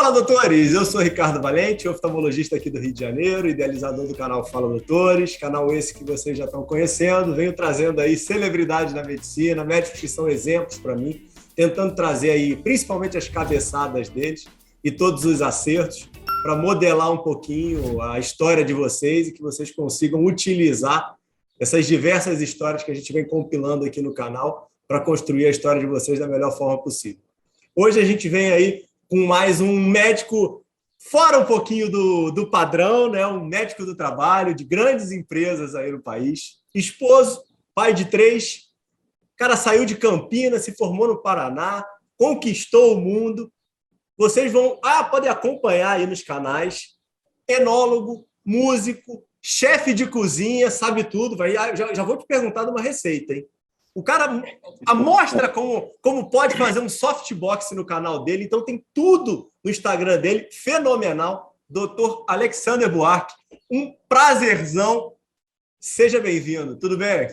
Fala, doutores! Eu sou Ricardo Valente, oftalmologista aqui do Rio de Janeiro, idealizador do canal Fala Doutores, canal esse que vocês já estão conhecendo. Venho trazendo aí celebridades da medicina, médicos que são exemplos para mim, tentando trazer aí principalmente as cabeçadas deles e todos os acertos para modelar um pouquinho a história de vocês e que vocês consigam utilizar essas diversas histórias que a gente vem compilando aqui no canal para construir a história de vocês da melhor forma possível. Hoje a gente vem aí com mais um médico fora um pouquinho do padrão, né? Um médico do trabalho, de grandes empresas aí no país. Esposo, pai de 3, o cara saiu de Campinas, se formou no Paraná, conquistou o mundo. Vocês podem acompanhar aí nos canais. Enólogo, músico, chefe de cozinha, sabe tudo. Já vou te perguntar de uma receita, hein? O cara mostra como pode fazer um softbox no canal dele, então tem tudo no Instagram dele, fenomenal. Dr. Alexander Buarque, um prazerzão. Seja bem-vindo, tudo bem?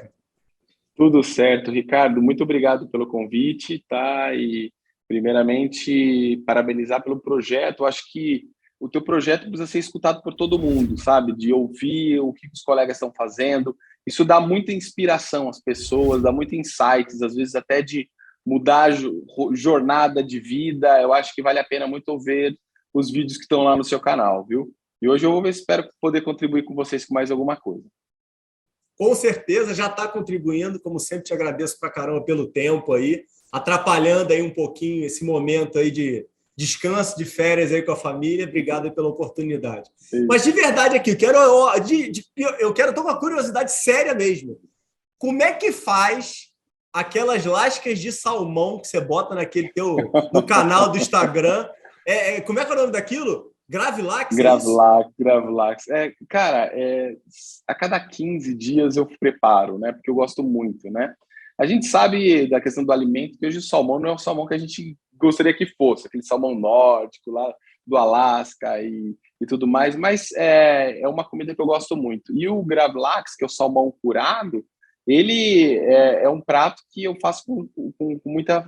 Tudo certo, Ricardo, muito obrigado pelo convite, tá? E primeiramente, parabenizar pelo projeto. Eu acho que o teu projeto precisa ser escutado por todo mundo, sabe? De ouvir o que os colegas estão fazendo. Isso dá muita inspiração às pessoas, dá muito insights, às vezes até de mudar a jornada de vida. Eu acho que vale a pena muito ver os vídeos que estão lá no seu canal, viu? E hoje eu vou ver, espero poder contribuir com vocês com mais alguma coisa. Com certeza, já está contribuindo, como sempre te agradeço pra caramba pelo tempo aí, atrapalhando aí um pouquinho esse momento aí de descanso, de férias aí com a família. Obrigado aí pela oportunidade. Sim. Mas de verdade aqui, eu quero ter uma curiosidade séria mesmo. Como é que faz aquelas lascas de salmão que você bota no canal do Instagram? Como é que é o nome daquilo? Gravlax? Gravlax. Cara, a cada 15 dias eu preparo, né? Porque eu gosto muito, né? A gente sabe da questão do alimento, que hoje o salmão não é o salmão que a gente gostaria que fosse, aquele salmão nórdico lá do Alasca e tudo mais, mas é uma comida que eu gosto muito. E o gravlax, que é o salmão curado, ele é um prato que eu faço com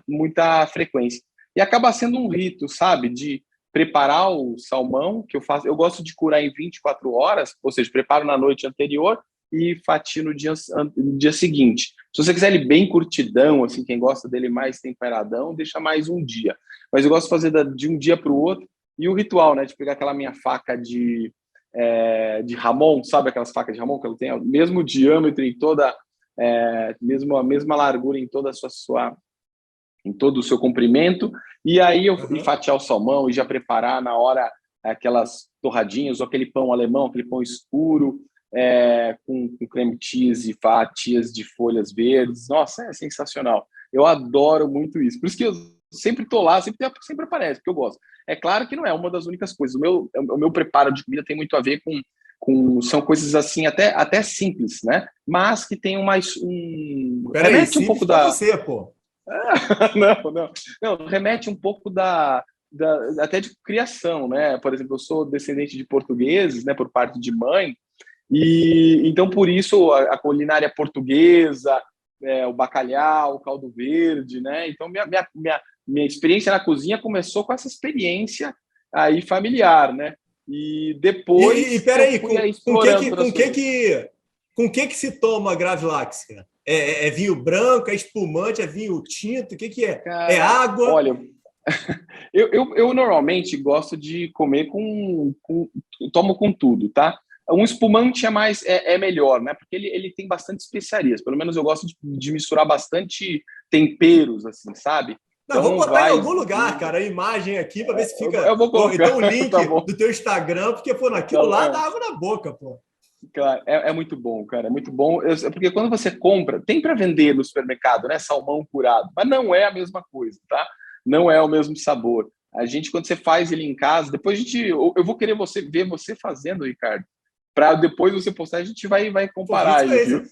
muita frequência. E acaba sendo um rito, sabe? De preparar o salmão, que eu faço. Eu gosto de curar em 24 horas, ou seja, preparo na noite anterior e fatio no dia seguinte. Se você quiser ele bem curtidão, assim, quem gosta dele mais temperadão, deixa mais um dia. Mas eu gosto de fazer de um dia para o outro. E o ritual, né, de pegar aquela minha faca de Ramon, sabe aquelas facas de Ramon que ela tem o mesmo diâmetro em toda, a mesma largura em toda em todo o seu comprimento, e aí eu fatiar o salmão e já preparar na hora aquelas torradinhas, ou aquele pão alemão, aquele pão escuro, com creme cheese e fatias de folhas verdes. Nossa, é sensacional. Eu adoro muito isso. Por isso que eu sempre estou lá, sempre aparece, porque eu gosto. É claro que não é uma das únicas coisas. O meu preparo de comida tem muito a ver são coisas assim, até simples, né? Mas que tem Peraí, simples um pouco da... você, pô. Não, remete um pouco até de criação, né? Por exemplo, eu sou descendente de portugueses, né, por parte de mãe, e então por isso a culinária portuguesa, o bacalhau, o caldo verde, né? Então minha experiência na cozinha começou com essa experiência aí familiar, né? E depois e peraí, com que se toma gravlax? É vinho branco, é espumante, é vinho tinto? O que é? Cara, é água? Olha, eu normalmente gosto de comer tomo com tudo, tá? Um espumante é melhor, né? Porque ele tem bastante especiarias. Pelo menos eu gosto de misturar bastante temperos, assim, sabe? Não, vou botar em algum lugar, cara, a imagem aqui para ver se fica. Eu vou colocar. Então o link do teu Instagram, porque, pô, naquilo lá dá água na boca, pô. Claro, é muito bom, cara, é muito bom. Porque quando você compra, tem para vender no supermercado, né? Salmão curado, mas não é a mesma coisa, tá? Não é o mesmo sabor. A gente, quando você faz ele em casa, depois eu vou querer ver você fazendo, Ricardo, para depois você postar, a gente vai comparar. Pô, isso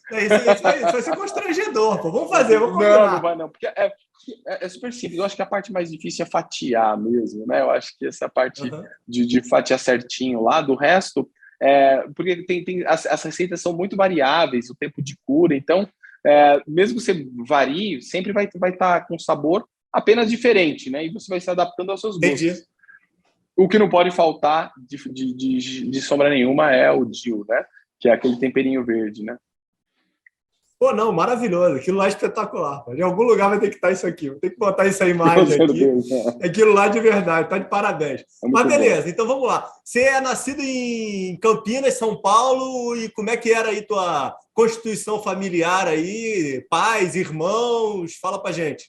vai ser constrangedor, pô. Vamos combinar. Não vai não, porque é super simples. Eu acho que a parte mais difícil é fatiar mesmo, né? Eu acho que essa parte de fatiar certinho lá, do resto, porque as receitas são muito variáveis, o tempo de cura, então, mesmo que você varie, sempre vai estar com sabor apenas diferente, né? E você vai se adaptando aos seus gostos. Entendi. O que não pode faltar de sombra nenhuma é o Dill, né? Que é aquele temperinho verde, né? Pô, não, maravilhoso. Aquilo lá é espetacular. Pô. Em algum lugar vai ter que estar isso aqui. Vou ter que botar essa Com imagem aqui. certeza. Aquilo lá de verdade. Tá de parabéns. É Mas muito bom. beleza, então vamos lá. Você é nascido em Campinas, São Paulo, e como é que era aí tua constituição familiar aí? Pais, irmãos? Fala pra gente.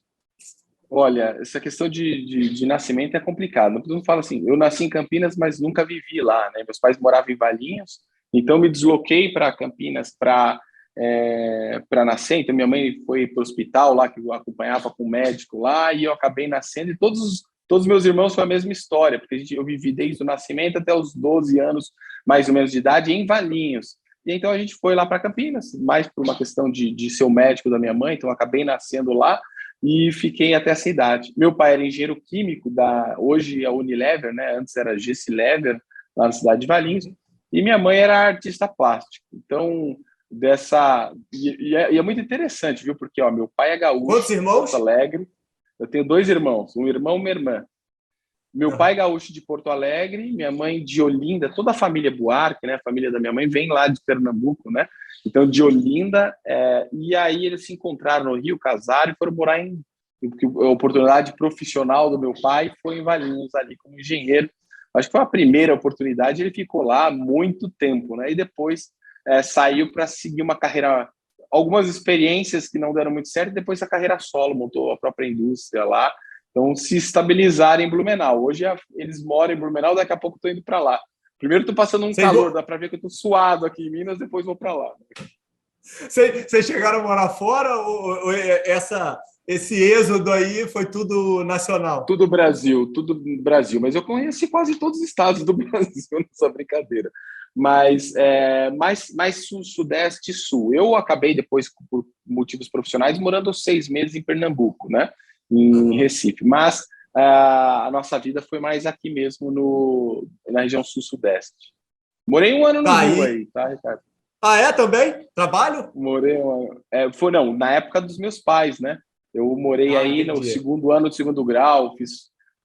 Olha, essa questão de nascimento é complicado. Todo mundo fala assim, eu nasci em Campinas, mas nunca vivi lá, né? Meus pais moravam em Valinhos, então me desloquei para Campinas para nascer. Então minha mãe foi para o hospital lá, que eu acompanhava com o médico lá, e eu acabei nascendo. E todos os meus irmãos foi a mesma história, porque eu vivi desde o nascimento até os 12 anos, mais ou menos, de idade, em Valinhos. E então a gente foi lá para Campinas, mais por uma questão de ser o médico da minha mãe, então eu acabei nascendo lá e fiquei até essa idade. Meu pai era engenheiro químico hoje é a Unilever, né? Antes era GC Lever, lá na cidade de Valinhos, e minha mãe era artista plástico. Então, e é muito interessante, viu? Porque ó, meu pai é gaúcho, Quantos de irmãos? Porto Alegre. Eu tenho 2 irmãos, um irmão e uma irmã. Meu pai é gaúcho de Porto Alegre, minha mãe de Olinda, toda a família Buarque, né? A família da minha mãe vem lá de Pernambuco, né? Então, de Olinda, e aí eles se encontraram no Rio, casaram e foram morar porque a oportunidade profissional do meu pai foi em Valinhos, ali como engenheiro. Acho que foi a primeira oportunidade, ele ficou lá muito tempo, né? E depois saiu para seguir uma carreira, algumas experiências que não deram muito certo, e depois a carreira solo, montou a própria indústria lá. Então, se estabilizar em Blumenau. Hoje eles moram em Blumenau, daqui a pouco estou indo para lá. Primeiro estou passando um Vocês, calor, dá para ver que eu estou suado aqui em Minas, depois vou para lá. vocês chegaram a morar fora ou esse êxodo aí foi tudo nacional? Tudo Brasil, tudo Brasil. Mas eu conheci quase todos os estados do Brasil nessa brincadeira. Mas mais sul, sudeste e sul. Eu acabei depois, por motivos profissionais, morando 6 meses em Pernambuco, né? Em Recife. Mas a nossa vida foi mais aqui mesmo na região sul-sudeste. Morei um ano no Tá Rio aí. aí, tá, Ricardo? Ah, é também? Trabalho? Morei um ano. Não, na época dos meus pais, né? Eu morei Ah, aí no entendi. segundo ano do segundo grau,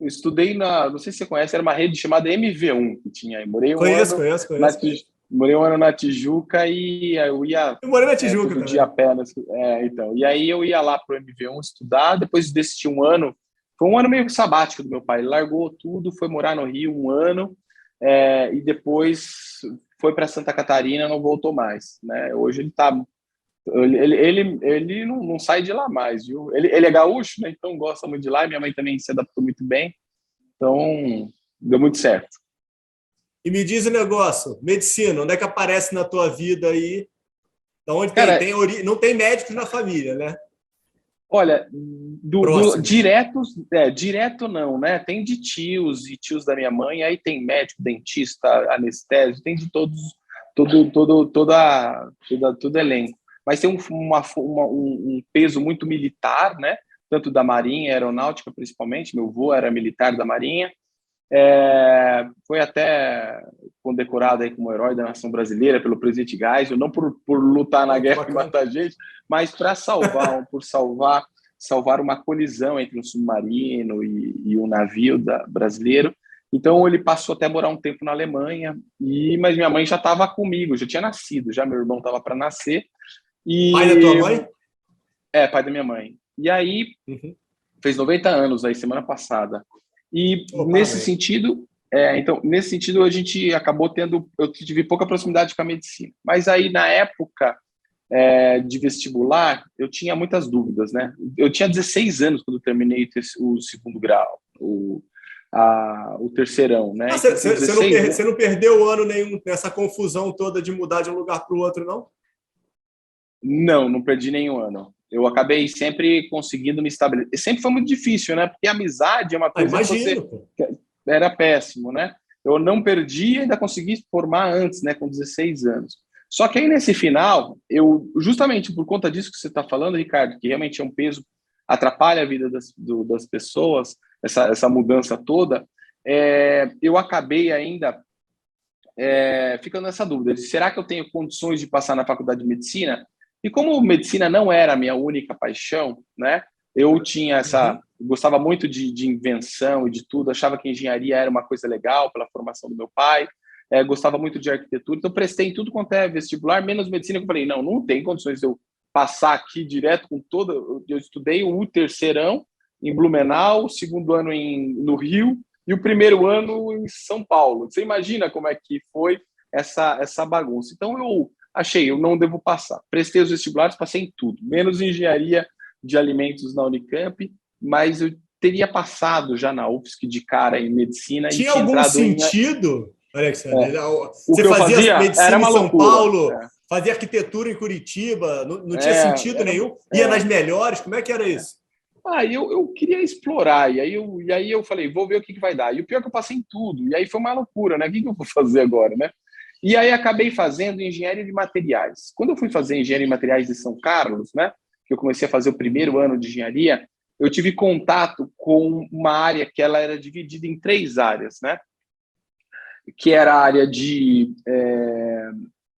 eu estudei não sei se você conhece, era uma rede chamada MV1 que tinha aí. Conheço, conheço, conheço. Morei um ano na Tijuca e eu ia Eu morei na Tijuca todo dia a também. pé. Então. E aí eu ia lá para o MV1 estudar, depois desse um ano, foi um ano meio sabático do meu pai, ele largou tudo, foi morar no Rio um ano, e depois foi para Santa Catarina, não voltou mais, né? Hoje ele está ele não sai de lá mais, viu? Ele é gaúcho, né? Então gosta muito de lá. Minha mãe também se adaptou muito bem. Então, deu muito certo. E me diz o negócio, medicina, onde é que aparece na tua vida aí? Da onde Cara, não tem médicos na família, né? olha, Próximos. direto não, né? Tem de tios e tios da minha mãe, aí tem médico, dentista, anestésio, tem de todos, todo elenco. Mas tem um peso muito militar, né? Tanto da Marinha, Aeronáutica principalmente. Meu avô era militar da Marinha. Foi até condecorado aí como herói da nação brasileira pelo presidente Geisel, não por lutar na Pô, que guerra e bacana. matar gente, mas para salvar uma colisão entre um submarino e um navio brasileiro. Então ele passou até a morar um tempo na Alemanha, mas minha mãe já estava comigo, já tinha nascido, já meu irmão estava para nascer. Pai da tua E mãe? pai da minha mãe. E aí Uhum. fez 90 anos aí semana passada. E Pô, parabéns. nesse sentido a gente acabou eu tive pouca proximidade com a medicina. Mas aí na época de vestibular eu tinha muitas dúvidas, né? Eu tinha 16 anos quando eu terminei o segundo grau, o terceirão, né? Ah, Então com 16 você não perdeu ano nenhum nessa confusão toda de mudar de um lugar para o outro, não? não perdi nenhum ano. Eu acabei sempre conseguindo me estabelecer. Sempre foi muito difícil, né? Porque a amizade é uma Ah, coisa que você imagino, pô. era péssimo, né? Eu não perdi e ainda consegui formar antes, né? Com 16 anos. Só que aí nesse final, justamente por conta disso que você está falando, Ricardo, que realmente é um peso, atrapalha a vida das pessoas, essa mudança toda, eu acabei ainda ficando nessa dúvida de será que eu tenho condições de passar na faculdade de medicina? E como medicina não era a minha única paixão, né? Eu tinha Uhum. gostava muito de invenção e de tudo, achava que engenharia era uma coisa legal pela formação do meu pai, gostava muito de arquitetura, então prestei em tudo quanto é vestibular, menos medicina, que eu falei, não tem condições de eu passar aqui direto com toda... Eu estudei o terceirão em Blumenau, o segundo ano no Rio e o primeiro ano em São Paulo. Você imagina como é que foi essa bagunça. Então eu não devo passar. Prestei os vestibulares, passei em tudo, menos engenharia de alimentos na Unicamp, mas eu teria passado já na UFSC de cara em medicina e Tinha tinha algum entrado sentido, Alexandre? O Você que eu fazia fazia medicina era uma em São loucura. Paulo, fazia arquitetura em Curitiba, não tinha sentido nenhum? Ia nas melhores? Como é que era isso? Eu queria explorar, e aí eu falei, vou ver o que vai dar. E o pior é que eu passei em tudo, e aí foi uma loucura, né? O que eu vou fazer agora, né? E aí acabei fazendo engenharia de materiais. Quando eu fui fazer engenharia de materiais de São Carlos, né? Que eu comecei a fazer o primeiro ano de engenharia, eu tive contato com uma área que ela era dividida em 3 áreas, né? Que era a área de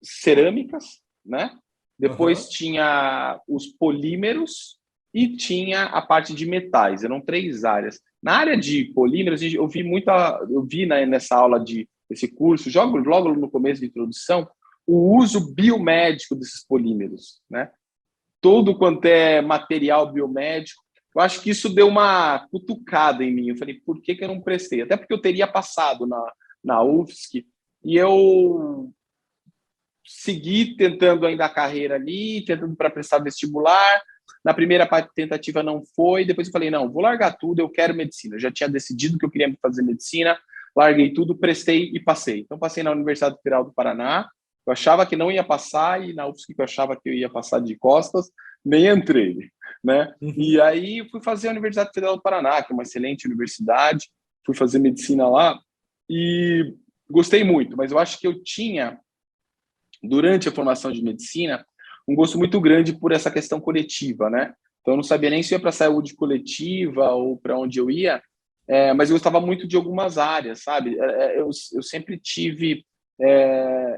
cerâmicas, né? Depois tinha os polímeros e tinha a parte de metais. Eram 3 áreas. Na área de polímeros, eu vi nessa aula desse curso, logo no começo de introdução, o uso biomédico desses polímeros, né? Todo quanto é material biomédico. Eu acho que isso deu uma cutucada em mim. Eu falei, por que eu não prestei? Até porque eu teria passado na UFSC e eu segui tentando ainda a carreira ali, tentando para prestar vestibular. Na primeira tentativa não foi, depois eu falei, não, vou largar tudo, eu quero medicina. Eu já tinha decidido que eu queria fazer medicina, larguei tudo, prestei e passei. Então passei na Universidade Federal do Paraná, eu achava que não ia passar, e na UFSC que eu achava que eu ia passar de costas, nem entrei, né? E aí fui fazer a Universidade Federal do Paraná, que é uma excelente universidade, fui fazer medicina lá, e gostei muito, mas eu acho que eu tinha, durante a formação de medicina, um gosto muito grande por essa questão coletiva, né? Então eu não sabia nem se ia para a saúde coletiva ou para onde eu ia, mas eu gostava muito de algumas áreas, sabe? Eu sempre tive...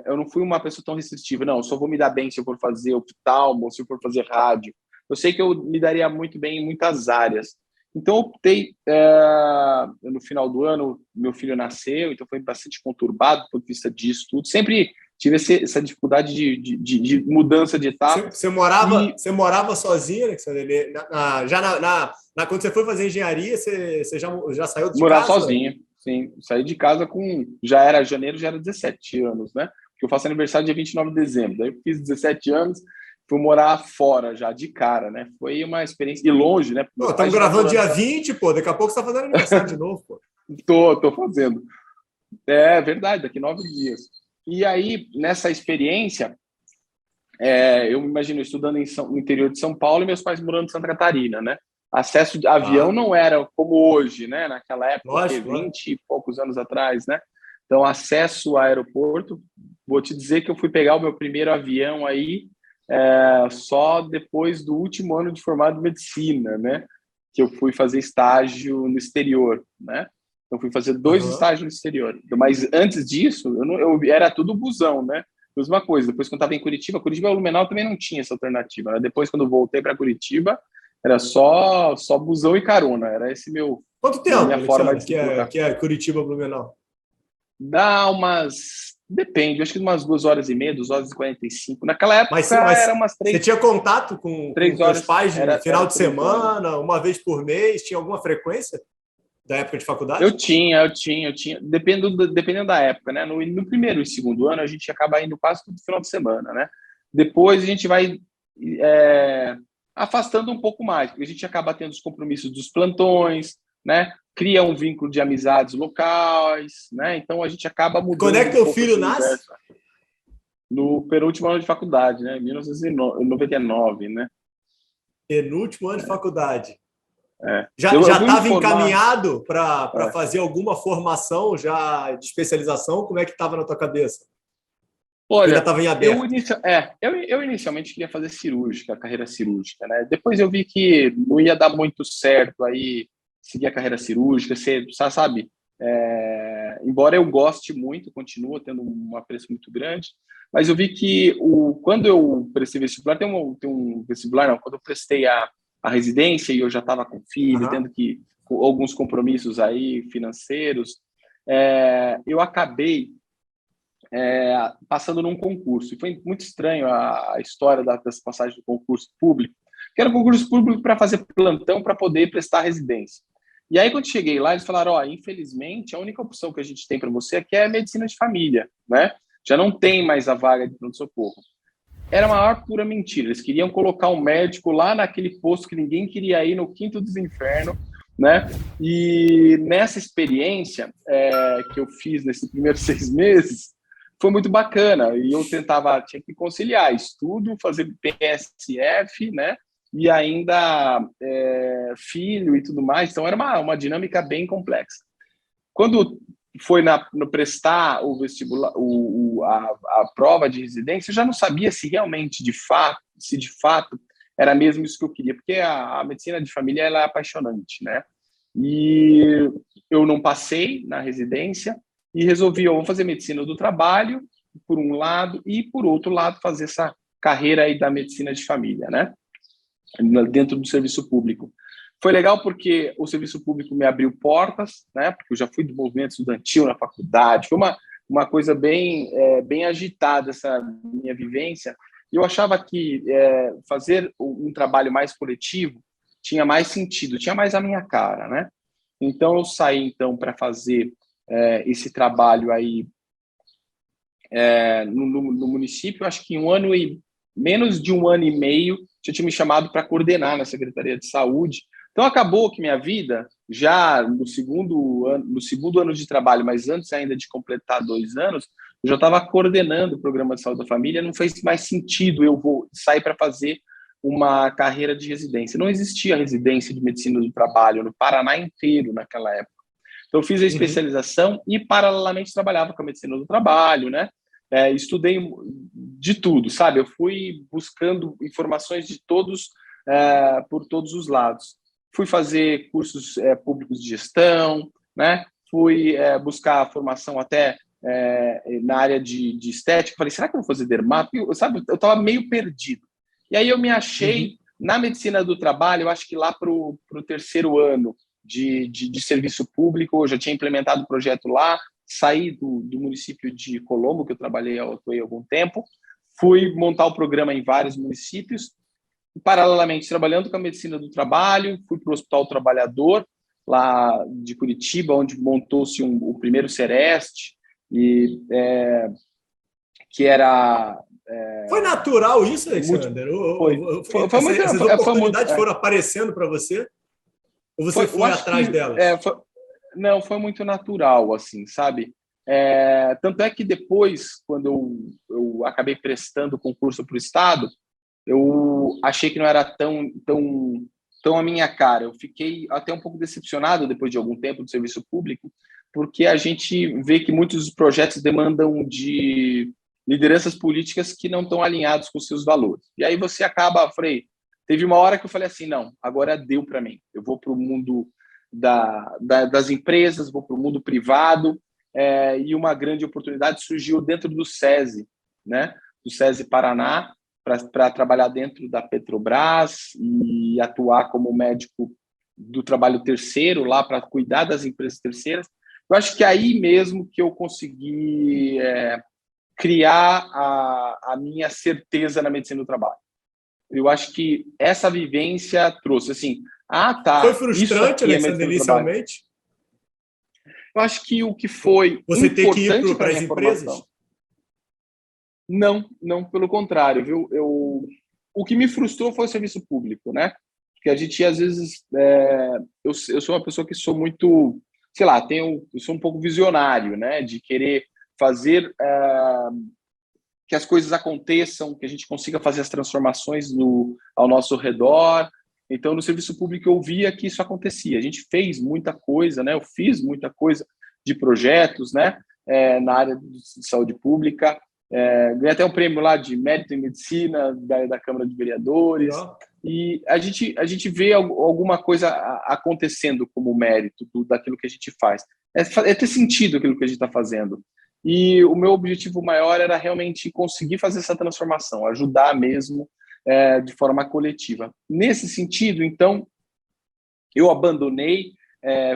eu não fui uma pessoa tão restritiva, não, eu só vou me dar bem se eu for fazer oftalmo, se eu for fazer rádio. Eu sei que eu me daria muito bem em muitas áreas. Então, eu optei, no final do ano, meu filho nasceu, então foi bastante conturbado do ponto de vista de estudo. Sempre tive essa dificuldade de mudança de etapa. Você morava sozinho, Alexandre? Quando você foi fazer engenharia, você já saiu de morar casa? Sozinho, sim. Saí de casa já era janeiro, já era 17 anos, né? Porque eu faço aniversário dia 29 de dezembro. Daí eu fiz 17 anos, fui morar fora já, de cara, né? Foi uma experiência... E longe, né? Estamos gravando dia 20, pô. Daqui a pouco você está fazendo aniversário de novo, pô. Tô fazendo. É verdade, daqui 9 dias. E aí, nessa experiência, eu me imagino estudando no interior de São Paulo e meus pais morando em Santa Catarina, né? Acesso de avião não era como hoje, né? Naquela época, Lógico, 20 e poucos anos atrás, né? Então, acesso ao aeroporto, vou te dizer que eu fui pegar o meu primeiro avião aí só depois do último ano de formado em medicina, né? Que eu fui fazer estágio no exterior, né? Então, fui fazer 2 estágios no exterior. Mas antes disso, eu era tudo busão, né? Mesma coisa. Depois, quando eu estava em Curitiba, Blumenau também não tinha essa alternativa, né? Depois, quando eu voltei para Curitiba, era só busão e carona. Era esse meu... Quanto tempo, minha forma de que é Curitiba, Blumenau? Dá umas... Depende, acho que umas 2h30, 2h45. Naquela época, mas era umas 3... Você tinha contato com seus pais no final de semana, uma vez por mês? Tinha alguma frequência da época de faculdade? Eu tinha. Dependendo da época, né? No primeiro e segundo ano, a gente acaba indo quase todo final de semana, né? Depois a gente vai afastando um pouco mais, porque a gente acaba tendo os compromissos dos plantões, né? Cria um vínculo de amizades locais, né? Então a gente acaba mudando. Quando é que teu filho nasce? No penúltimo ano de faculdade, né? 1999, né? Penúltimo ano de faculdade. Já estava encaminhado para fazer alguma formação já de especialização? Como é que estava na tua cabeça? Olha, ainda estava em aberto? Eu inicialmente queria fazer carreira cirúrgica, né? Depois eu vi que não ia dar muito certo aí seguir a carreira cirúrgica, você sabe, embora eu goste muito, continuo tendo um apreço muito grande, mas eu vi que quando eu prestei vestibular, tem um vestibular, não, quando eu prestei a a residência e eu já estava com filho, Aham. tendo que com alguns compromissos aí financeiros, eu acabei passando num concurso. E foi muito estranho a história dessa passagem do concurso público, que era um concurso público para fazer plantão para poder prestar residência. E aí, quando cheguei lá, eles falaram: ó, infelizmente, a única opção que a gente tem para você aqui é a medicina de família, né? Já não tem mais a vaga de pronto-socorro. Era a maior pura mentira. Eles queriam colocar um médico lá naquele posto que ninguém queria ir, no quinto dos infernos, né? E nessa experiência que eu fiz nesses primeiros 6 meses, foi muito bacana. E eu tinha que conciliar estudo, fazer PSF, né? E ainda filho e tudo mais. Então, era uma dinâmica bem complexa. Quando foi no prestar o vestibular, a prova de residência, eu já não sabia se realmente, de fato, era mesmo isso que eu queria, porque a medicina de família ela é apaixonante, né? E eu não passei na residência e resolvi, eu vou fazer medicina do trabalho, por um lado, e por outro lado, fazer essa carreira aí da medicina de família, né? Dentro do serviço público. Foi legal porque o serviço público me abriu portas, né? Porque eu já fui do movimento estudantil na faculdade. Foi uma coisa bem agitada essa minha vivência. E eu achava que fazer um trabalho mais coletivo tinha mais sentido, tinha mais a minha cara, né? Então eu saí então para fazer esse trabalho aí no município. Acho que menos de um ano e meio já tinha me chamado para coordenar na Secretaria de Saúde. Então, acabou que minha vida, já no segundo ano de trabalho, mas antes ainda de completar 2 anos, eu já estava coordenando o programa de saúde da família. Não fez mais sentido eu vou sair para fazer uma carreira de residência. Não existia residência de medicina do trabalho no Paraná inteiro naquela época. Então, eu fiz a especialização e, paralelamente, trabalhava com a medicina do trabalho, né? Estudei de tudo, sabe? Eu fui buscando informações de por todos os lados. Fui fazer cursos públicos de gestão, né? Fui buscar formação até na área de estética. Falei, será que eu vou fazer dermato? Eu estava meio perdido. E aí eu me achei na medicina do trabalho, eu acho que lá para o 3º ano de serviço público. Eu já tinha implementado o projeto lá, saí do município de Colombo, que eu atuei há algum tempo, fui montar o programa em vários municípios, e, paralelamente, trabalhando com a medicina do trabalho, fui para o Hospital Trabalhador, lá de Curitiba, onde montou-se o primeiro Sereste, e, que era... Foi natural isso, Alexander? Essas oportunidades foram aparecendo para você? Ou você foi atrás delas? Não, foi muito natural, assim, sabe? Tanto é que depois, quando eu acabei prestando o concurso para o Estado, eu achei que não era tão a minha cara. Eu fiquei até um pouco decepcionado depois de algum tempo do serviço público, porque a gente vê que muitos dos projetos demandam de lideranças políticas que não estão alinhados com os seus valores. E aí você acaba, teve uma hora que eu falei assim, não, agora deu para mim. Eu vou para o mundo das empresas, vou para o mundo privado, e uma grande oportunidade surgiu dentro do SESI, né? Do SESI Paraná, para trabalhar dentro da Petrobras e atuar como médico do trabalho terceiro lá para cuidar das empresas terceiras. Eu acho que aí mesmo que eu consegui criar a minha certeza na medicina do trabalho. Eu acho que essa vivência trouxe assim, tá. Foi frustrante, Alexander, inicialmente? Eu acho que o que foi você ter que ir para as empresas? Não, pelo contrário, viu? O que me frustrou foi o serviço público, né? Porque a gente, às vezes, eu sou uma pessoa que sou muito, sei lá, eu sou um pouco visionário, né? De querer fazer que as coisas aconteçam, que a gente consiga fazer as transformações ao nosso redor. Então, no serviço público, eu via que isso acontecia. A gente fez muita coisa, né? Eu fiz muita coisa de projetos, né? Na área de saúde pública. Ganhei até um prêmio lá de mérito em medicina da Câmara de Vereadores. E a gente vê alguma coisa acontecendo como mérito daquilo que a gente faz. É ter sentido aquilo que a gente está fazendo. E o meu objetivo maior era realmente conseguir fazer essa transformação, ajudar mesmo de forma coletiva. Nesse sentido, então, eu abandonei,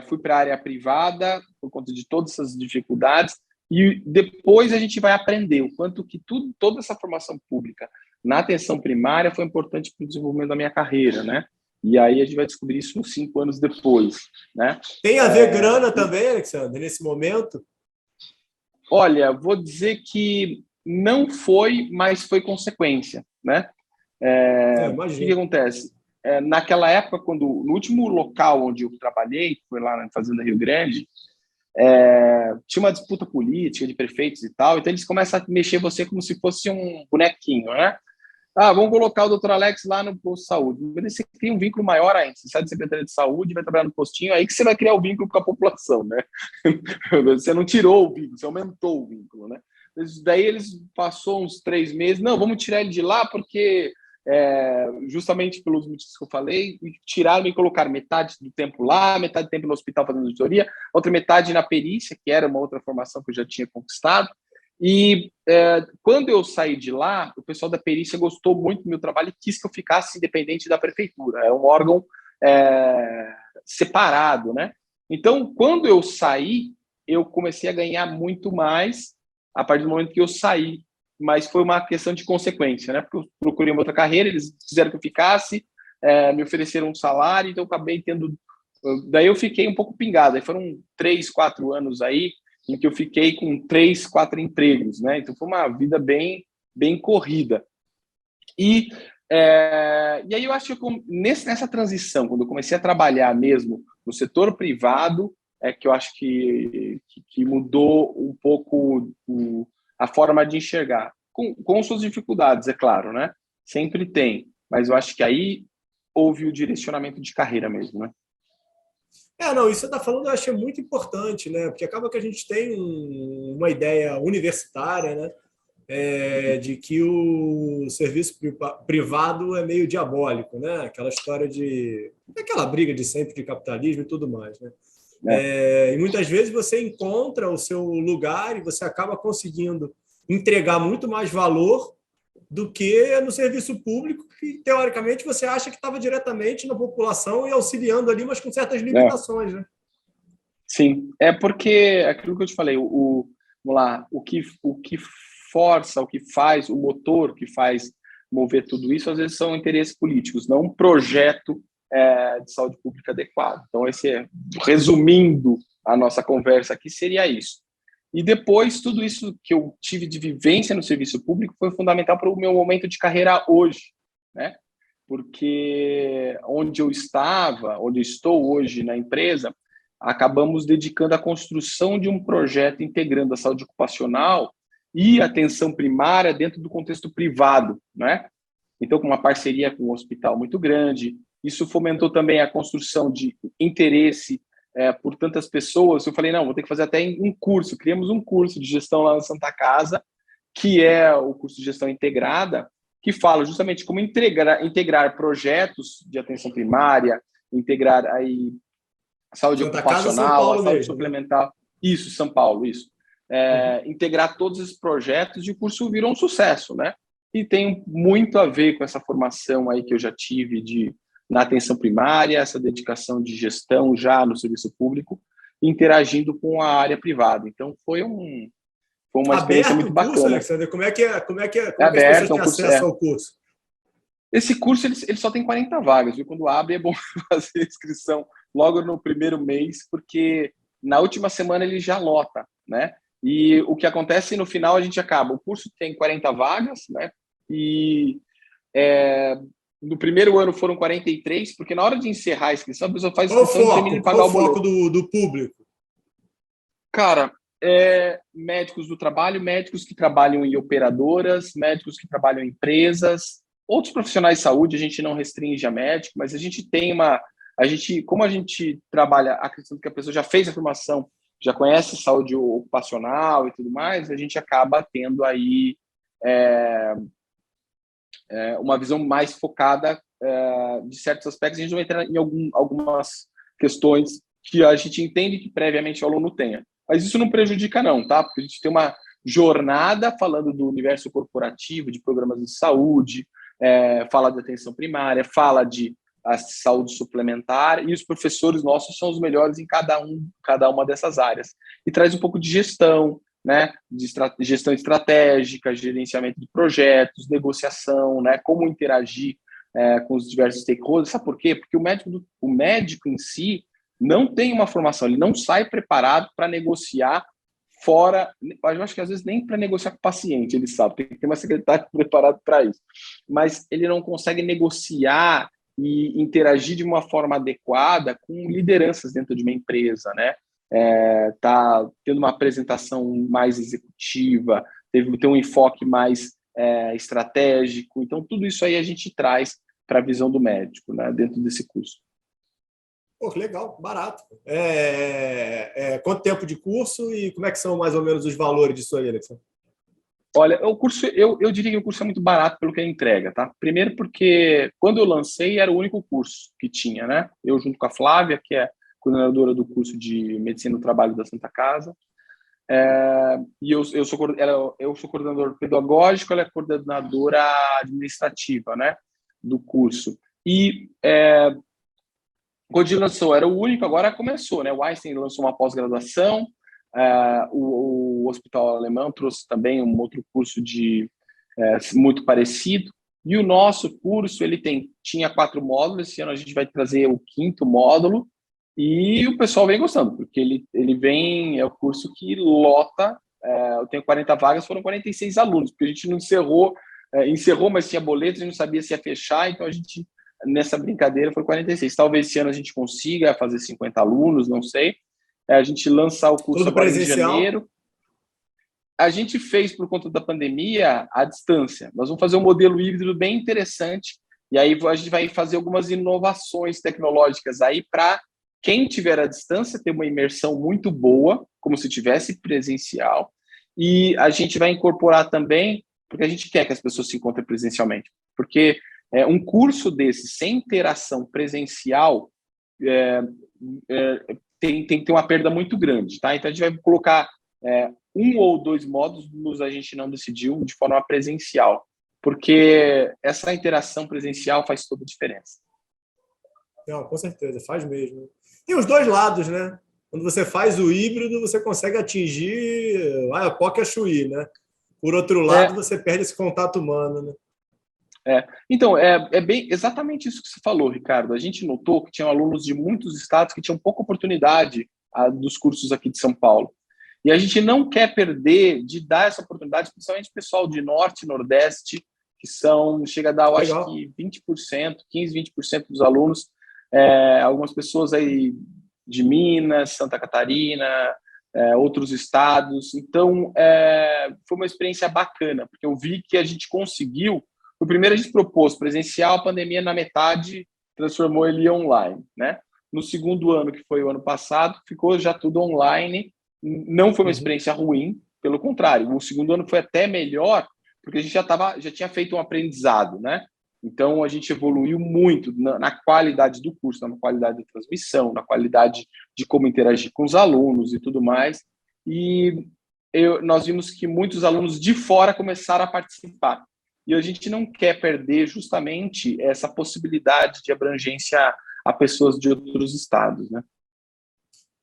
fui para a área privada por conta de todas essas dificuldades, e depois a gente vai aprender o quanto que toda essa formação pública na atenção primária foi importante para o desenvolvimento da minha carreira, né? E aí a gente vai descobrir isso uns 5 anos depois, né? Tem a ver grana também, Alexandre, nesse momento? Olha, vou dizer que não foi, mas foi consequência, né? O que acontece? Naquela época, no último local onde eu trabalhei, foi lá na Fazenda Rio Grande, tinha uma disputa política de prefeitos e tal, então eles começam a mexer você como se fosse um bonequinho, né? Vamos colocar o doutor Alex lá no posto de saúde. Mas você cria um vínculo maior ainda. Você sai da Secretaria de Saúde, vai trabalhar no postinho, aí que você vai criar o vínculo com a população, né? Você não tirou o vínculo, você aumentou o vínculo, né? Daí eles passou uns 3 meses, não, vamos tirar ele de lá porque, justamente pelos motivos que eu falei, tiraram e colocaram metade do tempo lá, metade do tempo no hospital fazendo auditoria, outra metade na perícia, que era uma outra formação que eu já tinha conquistado. E quando eu saí de lá, o pessoal da perícia gostou muito do meu trabalho e quis que eu ficasse independente da prefeitura. É um órgão separado, né? Então, quando eu saí, eu comecei a ganhar muito mais a partir do momento que eu saí. Mas foi uma questão de consequência, né? Porque eu procurei uma outra carreira, eles quiseram que eu ficasse, me ofereceram um salário, então eu acabei tendo... Daí eu fiquei um pouco pingado. Aí foram 3, 4 anos aí, em que eu fiquei com 3, 4 empregos, né? Então foi uma vida bem, bem corrida. E aí eu acho que nessa transição, quando eu comecei a trabalhar mesmo no setor privado, que eu acho que mudou um pouco a forma de enxergar, com suas dificuldades, é claro, né? Sempre tem, mas eu acho que aí houve o direcionamento de carreira mesmo, né? Não, isso que você está falando eu acho muito importante, né? Porque acaba que a gente tem uma ideia universitária, né? De que o serviço privado é meio diabólico, né? Aquela história aquela briga de sempre de capitalismo e tudo mais, né? E muitas vezes você encontra o seu lugar e você acaba conseguindo entregar muito mais valor do que no serviço público, que teoricamente você acha que estava diretamente na população e auxiliando ali, mas com certas limitações, né? Sim, porque aquilo que eu te falei, vamos lá, o que força, o que faz, o motor que faz mover tudo isso, às vezes são interesses políticos, não um projeto de saúde pública adequado. Então, resumindo a nossa conversa aqui, seria isso. E depois, tudo isso que eu tive de vivência no serviço público foi fundamental para o meu momento de carreira hoje, né? Porque onde eu estou hoje na empresa, acabamos dedicando a construção de um projeto integrando a saúde ocupacional e atenção primária dentro do contexto privado, né? Então, com uma parceria com um hospital muito grande, isso fomentou também a construção de interesse por tantas pessoas. Eu falei, não, vou ter que fazer até um curso. Criamos um curso de gestão lá na Santa Casa, que é o curso de gestão integrada, que fala justamente como integrar projetos de atenção primária, integrar aí saúde Santa ocupacional, Casa, a saúde mesmo, suplementar. Né? Isso, São Paulo, isso. Integrar todos esses projetos, e o curso virou um sucesso, né? E tem muito a ver com essa formação aí que eu já tive na atenção primária, essa dedicação de gestão já no serviço público, interagindo com a área privada. Então, foi uma experiência muito bacana. Curso, Alexandre? Como é que as pessoas têm acesso ao curso? Esse curso ele só tem 40 vagas, viu? Quando abre é bom fazer a inscrição logo no primeiro mês, porque na última semana ele já lota, né? E o que acontece no final, a gente acaba. O curso tem 40 vagas, né? E no primeiro ano foram 43, porque na hora de encerrar a inscrição, a pessoa faz a inscrição e termina de pagar o boleto. Qual o foco do público? Cara, médicos do trabalho, médicos que trabalham em operadoras, médicos que trabalham em empresas, outros profissionais de saúde. A gente não restringe a médico, mas a gente tem como a gente trabalha acreditando que a pessoa já fez a formação, já conhece saúde ocupacional e tudo mais, a gente acaba tendo aí uma visão mais focada de certos aspectos. A gente vai entrar em algumas questões que a gente entende que previamente o aluno tenha. Mas isso não prejudica não, tá? Porque a gente tem uma jornada falando do universo corporativo, de programas de saúde, fala de atenção primária, fala de a saúde suplementar, e os professores nossos são os melhores em cada uma dessas áreas. E traz um pouco de gestão, né, de gestão estratégica, gerenciamento de projetos, negociação, né, como interagir com os diversos stakeholders. Sabe por quê? Porque o médico em si não tem uma formação, ele não sai preparado para negociar fora, eu acho que às vezes nem para negociar com o paciente, ele sabe, tem que ter uma secretária preparada para isso, mas ele não consegue negociar e interagir de uma forma adequada com lideranças dentro de uma empresa, né? Tá tendo uma apresentação mais executiva, tem um enfoque mais estratégico, então tudo isso aí a gente traz para a visão do médico, né, dentro desse curso. Pô, que legal, barato. Quanto tempo de curso e como é que são mais ou menos os valores disso aí, Alexandre? Olha, o curso, eu diria que o curso é muito barato pelo que ele entrega, tá? Primeiro porque quando eu lancei era o único curso que tinha, né? Eu junto com a Flávia, que é coordenadora do curso de Medicina do Trabalho da Santa Casa, e eu sou coordenador pedagógico, ela é coordenadora administrativa, né? Do curso. E quando ele lançou, era o único, agora começou, né? O Einstein lançou uma pós-graduação, o Hospital Alemão trouxe também um outro curso muito parecido, e o nosso curso tinha 4 módulos, esse ano a gente vai trazer o 5º módulo, e o pessoal vem gostando, porque ele vem, é o curso que lota, eu tenho 40 vagas, foram 46 alunos, porque a gente não encerrou, mas tinha boletos, a gente não sabia se ia fechar, então a gente, nessa brincadeira, foi 46. Talvez esse ano a gente consiga fazer 50 alunos, não sei. A gente lançar o curso Tudo agora presencial? em janeiro. A gente fez, por conta da pandemia, à distância. Nós vamos fazer um modelo híbrido bem interessante, e aí a gente vai fazer algumas inovações tecnológicas aí para quem tiver à distância ter uma imersão muito boa, como se tivesse presencial, e a gente vai incorporar também, porque a gente quer que as pessoas se encontrem presencialmente, porque um curso desse sem interação presencial tem que ter uma perda muito grande, tá? Então a gente vai colocar 1 ou 2 módulos, a gente não decidiu, de forma presencial, porque essa interação presencial faz toda a diferença. Não, com certeza, faz mesmo. Tem os dois lados, né? Quando você faz o híbrido, você consegue atingir a Poca Chuí, né? Por outro lado, você perde esse contato humano, né? Então, bem exatamente isso que você falou, Ricardo. A gente notou que tinham alunos de muitos estados que tinham pouca oportunidade dos cursos aqui de São Paulo. E a gente não quer perder de dar essa oportunidade, principalmente o pessoal de Norte e Nordeste, que chega a dar, eu acho que 20%, 15%, 20% dos alunos, algumas pessoas aí de Minas, Santa Catarina, outros estados. Então, foi uma experiência bacana, porque eu vi que a gente conseguiu. No primeiro, a gente propôs presencial, a pandemia na metade transformou ele online, né? No segundo ano, que foi o ano passado, ficou já tudo online. Não foi uma experiência ruim, pelo contrário. O segundo ano foi até melhor, porque a gente já tinha feito um aprendizado, né? Então, a gente evoluiu muito na qualidade do curso, na qualidade da transmissão, na qualidade de como interagir com os alunos e tudo mais. E nós vimos que muitos alunos de fora começaram a participar. E a gente não quer perder justamente essa possibilidade de abrangência a pessoas de outros estados, né?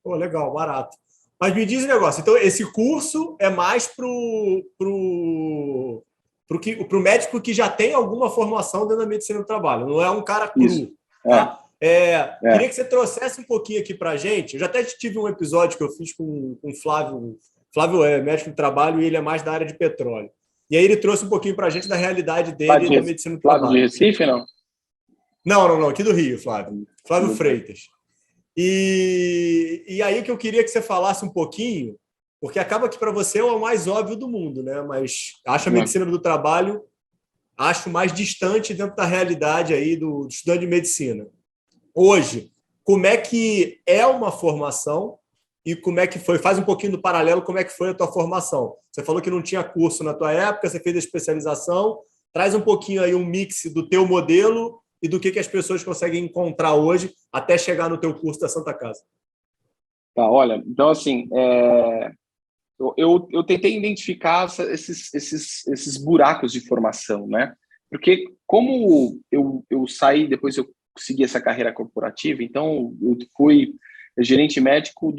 Pô, legal, barato. Mas me diz um negócio, então esse curso é mais pro médico que já tem alguma formação dentro da medicina do trabalho, não é um cara cru. Isso. Tá? Queria que você trouxesse um pouquinho aqui para a gente. Eu já até tive um episódio que eu fiz com o Flávio. Flávio é médico do trabalho e ele é mais da área de petróleo. E aí ele trouxe um pouquinho para a gente da realidade dele da medicina do trabalho. Flávio de Recife, não? Não, aqui do Rio, Flávio. Flávio Freitas. E aí que eu queria que você falasse um pouquinho, porque acaba que para você é o mais óbvio do mundo, né? Mas acho a medicina do trabalho, acho mais distante dentro da realidade aí do estudante de medicina. Hoje, como é que é uma formação e como é que foi? Faz um pouquinho do paralelo, como é que foi a tua formação. Você falou que não tinha curso na tua época, você fez a especialização. Traz um pouquinho aí um mix do teu modelo e do que as pessoas conseguem encontrar hoje até chegar no teu curso da Santa Casa. Tá, olha, então assim, eu tentei identificar esses buracos de formação, né? Porque como eu saí, depois eu segui essa carreira corporativa, então eu fui gerente médico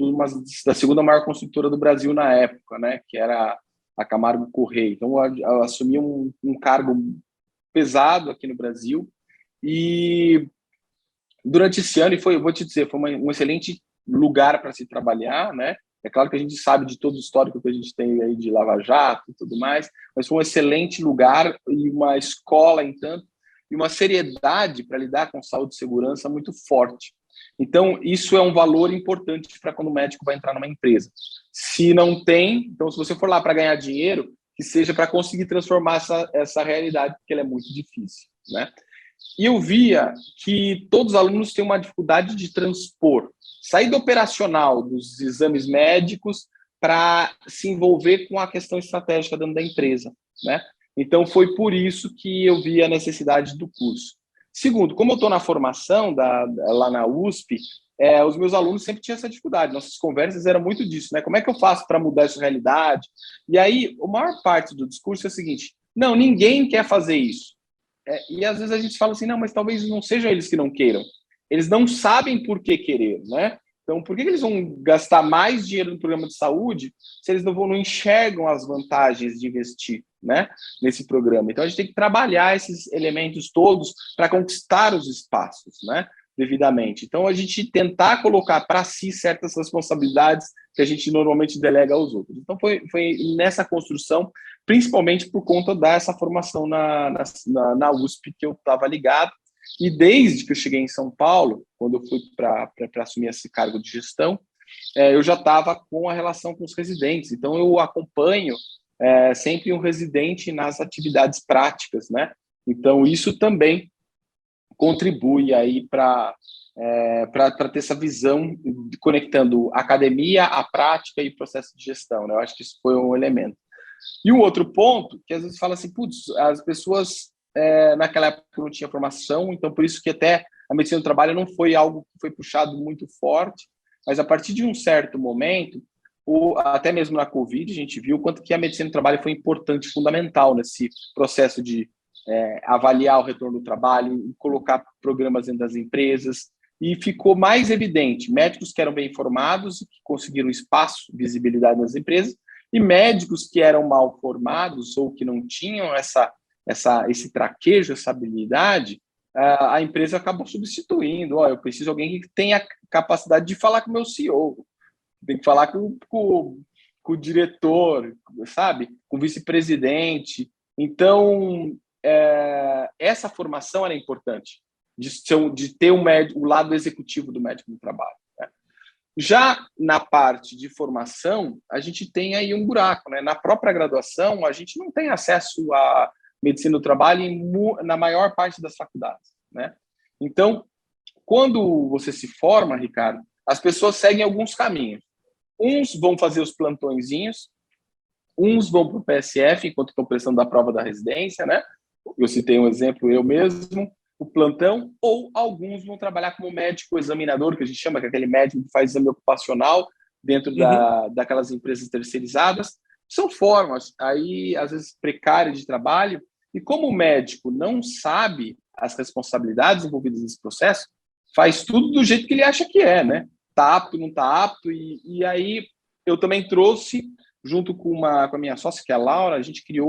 da segunda maior construtora do Brasil na época, né, que era a Camargo Correia. Então eu assumi um cargo pesado aqui no Brasil e durante esse ano, eu vou te dizer, foi um excelente lugar para se trabalhar, né? É claro que a gente sabe de todo o histórico que a gente tem aí de Lava Jato e tudo mais, mas foi um excelente lugar e uma escola, entanto, e uma seriedade para lidar com saúde e segurança muito forte. Então, isso é um valor importante para quando o médico vai entrar numa empresa. Se não tem, então, se você for lá para ganhar dinheiro, que seja para conseguir transformar essa realidade, porque ela é muito difícil, né? E eu via que todos os alunos têm uma dificuldade de transpor, sair do operacional, dos exames médicos, para se envolver com a questão estratégica dentro da empresa, né? Então, foi por isso que eu vi a necessidade do curso. Segundo, como eu estou na formação lá na USP, os meus alunos sempre tinham essa dificuldade. Nossas conversas eram muito disso, né? Como é que eu faço para mudar essa realidade? E aí, a maior parte do discurso é o seguinte: não, ninguém quer fazer isso. E às vezes a gente fala assim, não, mas talvez não sejam eles que não queiram. Eles não sabem por que querer, né? Então, por que eles vão gastar mais dinheiro no programa de saúde se eles não enxergam as vantagens de investir, né, nesse programa? Então, a gente tem que trabalhar esses elementos todos para conquistar os espaços, né, devidamente. Então, a gente tentar colocar para si certas responsabilidades que a gente normalmente delega aos outros. Então, foi nessa construção, principalmente por conta dessa formação na USP que eu estava ligado. E desde que eu cheguei em São Paulo, quando eu fui para assumir esse cargo de gestão, eu já estava com a relação com os residentes. Então, eu acompanho sempre um residente nas atividades práticas, né? Então, isso também contribui aí para ter essa visão conectando a academia, a prática e o processo de gestão, né? Eu acho que isso foi um elemento. E um outro ponto, que às vezes fala assim, putz, as pessoas naquela época não tinham formação, então por isso que até a medicina do trabalho não foi algo que foi puxado muito forte, mas a partir de um certo momento, até mesmo na Covid, a gente viu quanto que a medicina do trabalho foi importante, fundamental nesse processo de avaliar o retorno do trabalho, colocar programas dentro das empresas, e ficou mais evidente, médicos que eram bem formados, que conseguiram espaço, visibilidade nas empresas, e médicos que eram mal formados ou que não tinham esse traquejo, essa habilidade, a empresa acabou substituindo. Eu preciso de alguém que tenha capacidade de falar com o meu CEO, tem que falar com o diretor, sabe? Com o vice-presidente. Então, essa formação era importante, de ter o lado executivo do médico no trabalho. Né? Já na parte de formação, a gente tem aí um buraco, né? Na própria graduação, a gente não tem acesso à medicina do trabalho na maior parte das faculdades, né? Então, quando você se forma, Ricardo, as pessoas seguem alguns caminhos. Uns vão fazer os plantõezinhos, uns vão para o PSF enquanto estão prestando a prova da residência, né? Eu citei um exemplo, eu mesmo, o plantão, ou alguns vão trabalhar como médico examinador, que a gente chama, que é aquele médico que faz exame ocupacional dentro daquelas empresas terceirizadas. São formas, aí, às vezes, precárias de trabalho, e como o médico não sabe as responsabilidades envolvidas nesse processo, faz tudo do jeito que ele acha que é, né? Tá apto, não tá apto, e aí eu também trouxe, junto com a minha sócia, que é a Laura, a gente tem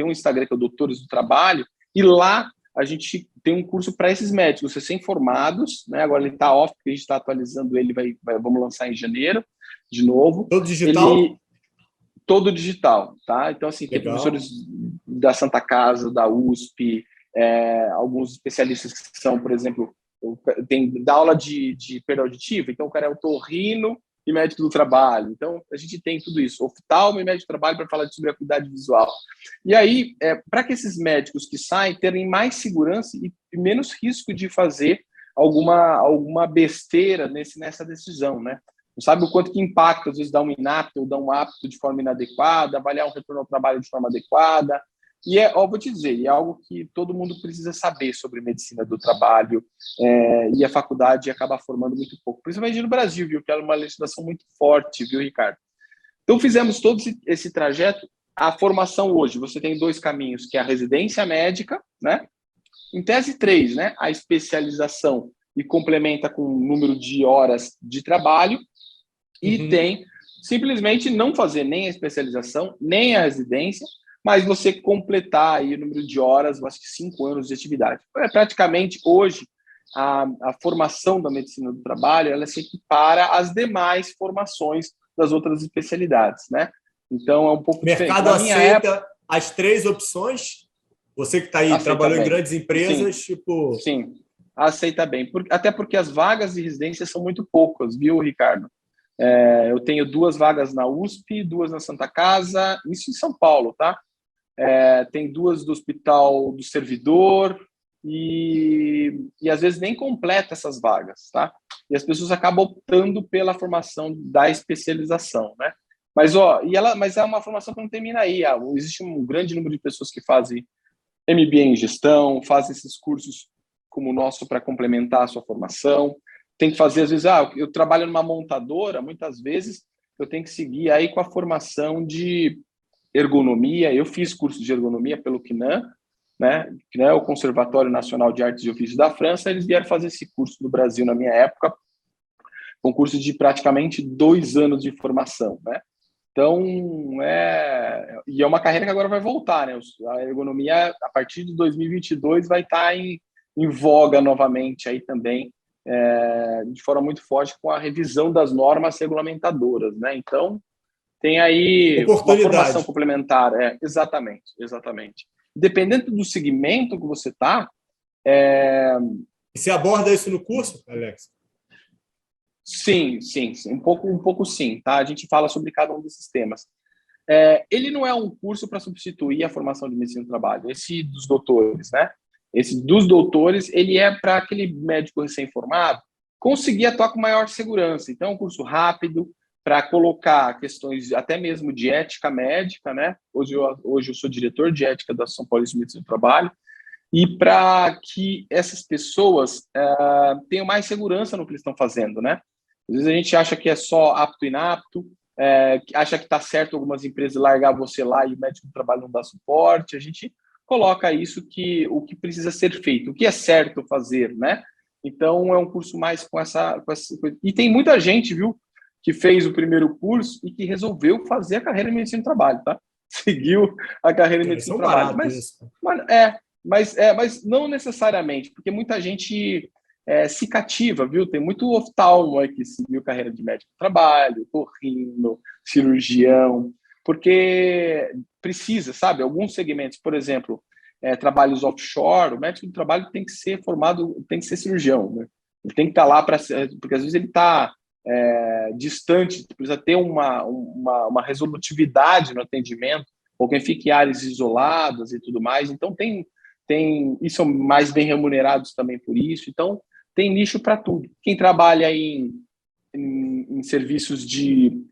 um Instagram que é o Doutores do Trabalho, e lá a gente tem um curso para esses médicos recém-formados, né? Agora ele está off, porque a gente está atualizando ele, vamos lançar em janeiro, de novo. Todo digital? Todo digital, tá? Então, assim, tem Legal. professores da Santa Casa, da USP, alguns especialistas que são, por exemplo, da aula de perda auditiva, então o cara é otorrino e médico do trabalho. Então, a gente tem tudo isso, oftalmo e médico do trabalho para falar sobre acuidade visual. E aí, para que esses médicos que saem terem mais segurança e menos risco de fazer alguma besteira nessa decisão, né? Não sabe o quanto que impacta, às vezes, dar um inapto ou dar um apto de forma inadequada, avaliar um retorno ao trabalho de forma adequada. E vou te dizer, é algo que todo mundo precisa saber sobre medicina do trabalho, e a faculdade acaba formando muito pouco, principalmente no Brasil, viu, que é uma legislação muito forte, viu, Ricardo? Então, fizemos todo esse trajeto a formação hoje, você tem dois caminhos, que é a residência médica, né? Em tese, três, né? A especialização e complementa com o número de horas de trabalho, e tem simplesmente não fazer nem a especialização, nem a residência, mas você completar aí o número de horas, acho que 5 anos de atividade. Praticamente, hoje, a formação da medicina do trabalho, ela se equipara às demais formações das outras especialidades, né? Então, é um pouco O mercado diferente. Na minha época, as 3 opções? Você que está aí, aceita trabalhou em bem. grandes empresas, Sim, tipo... sim, aceita bem. Até porque as vagas de residência são muito poucas, viu, Ricardo? Eu tenho 2 vagas na USP, 2 na Santa Casa, isso em São Paulo, tá? Tem 2 do Hospital do Servidor e às vezes nem completa essas vagas, tá? E as pessoas acabam optando pela formação da especialização, né? Mas é uma formação que não termina aí. Existe um grande número de pessoas que fazem MBA em gestão, fazem esses cursos como o nosso para complementar a sua formação. Tem que fazer, às vezes, eu trabalho numa montadora, muitas vezes eu tenho que seguir aí com a formação de ergonomia. Eu fiz curso de ergonomia pelo CNAM, né? CNAM é o Conservatório Nacional de Artes e Ofícios da França. Eles vieram fazer esse curso no Brasil na minha época, um curso de praticamente 2 anos de formação, né? Então, e é uma carreira que agora vai voltar, né? A ergonomia, a partir de 2022, vai estar em voga novamente aí também, de forma muito forte, com a revisão das normas regulamentadoras, né? Então, tem aí uma formação Oportunidade. complementar, exatamente, exatamente. Dependendo do segmento que você está. E você aborda isso no curso, Alex? Sim, sim, sim, um pouco sim, tá? A gente fala sobre cada um desses temas. Ele não é um curso para substituir a formação de medicina do trabalho, esse dos doutores, né? Esse dos doutores, ele é para aquele médico recém-formado conseguir atuar com maior segurança. Então, é um curso rápido para colocar questões até mesmo de ética médica, né? Hoje eu sou diretor de ética da Associação Paulista de Medicina do Trabalho, e para que essas pessoas tenham mais segurança no que eles estão fazendo, né? Às vezes a gente acha que é só apto e inapto, acha que está certo algumas empresas largar você lá e o médico do trabalho não dá suporte. A gente coloca o que precisa ser feito, o que é certo fazer, né? Então, é um curso mais com essa coisa. E tem muita gente, viu, que fez o primeiro curso e que resolveu fazer a carreira em medicina do trabalho, tá? Seguiu a carreira em medicina São do trabalho. baratos isso. Mas não necessariamente, porque muita gente se cativa, viu? Tem muito oftalmo aí que seguiu carreira de médico do trabalho, torrino, cirurgião, porque precisa, sabe? Alguns segmentos, por exemplo, trabalhos offshore, o médico do trabalho tem que ser formado, tem que ser cirurgião, né? Ele tem que estar lá porque às vezes ele está distante, precisa ter uma resolutividade no atendimento, ou quem fica em áreas isoladas e tudo mais. Então, e são mais bem remunerados também por isso. Então, tem nicho para tudo. Quem trabalha em serviços de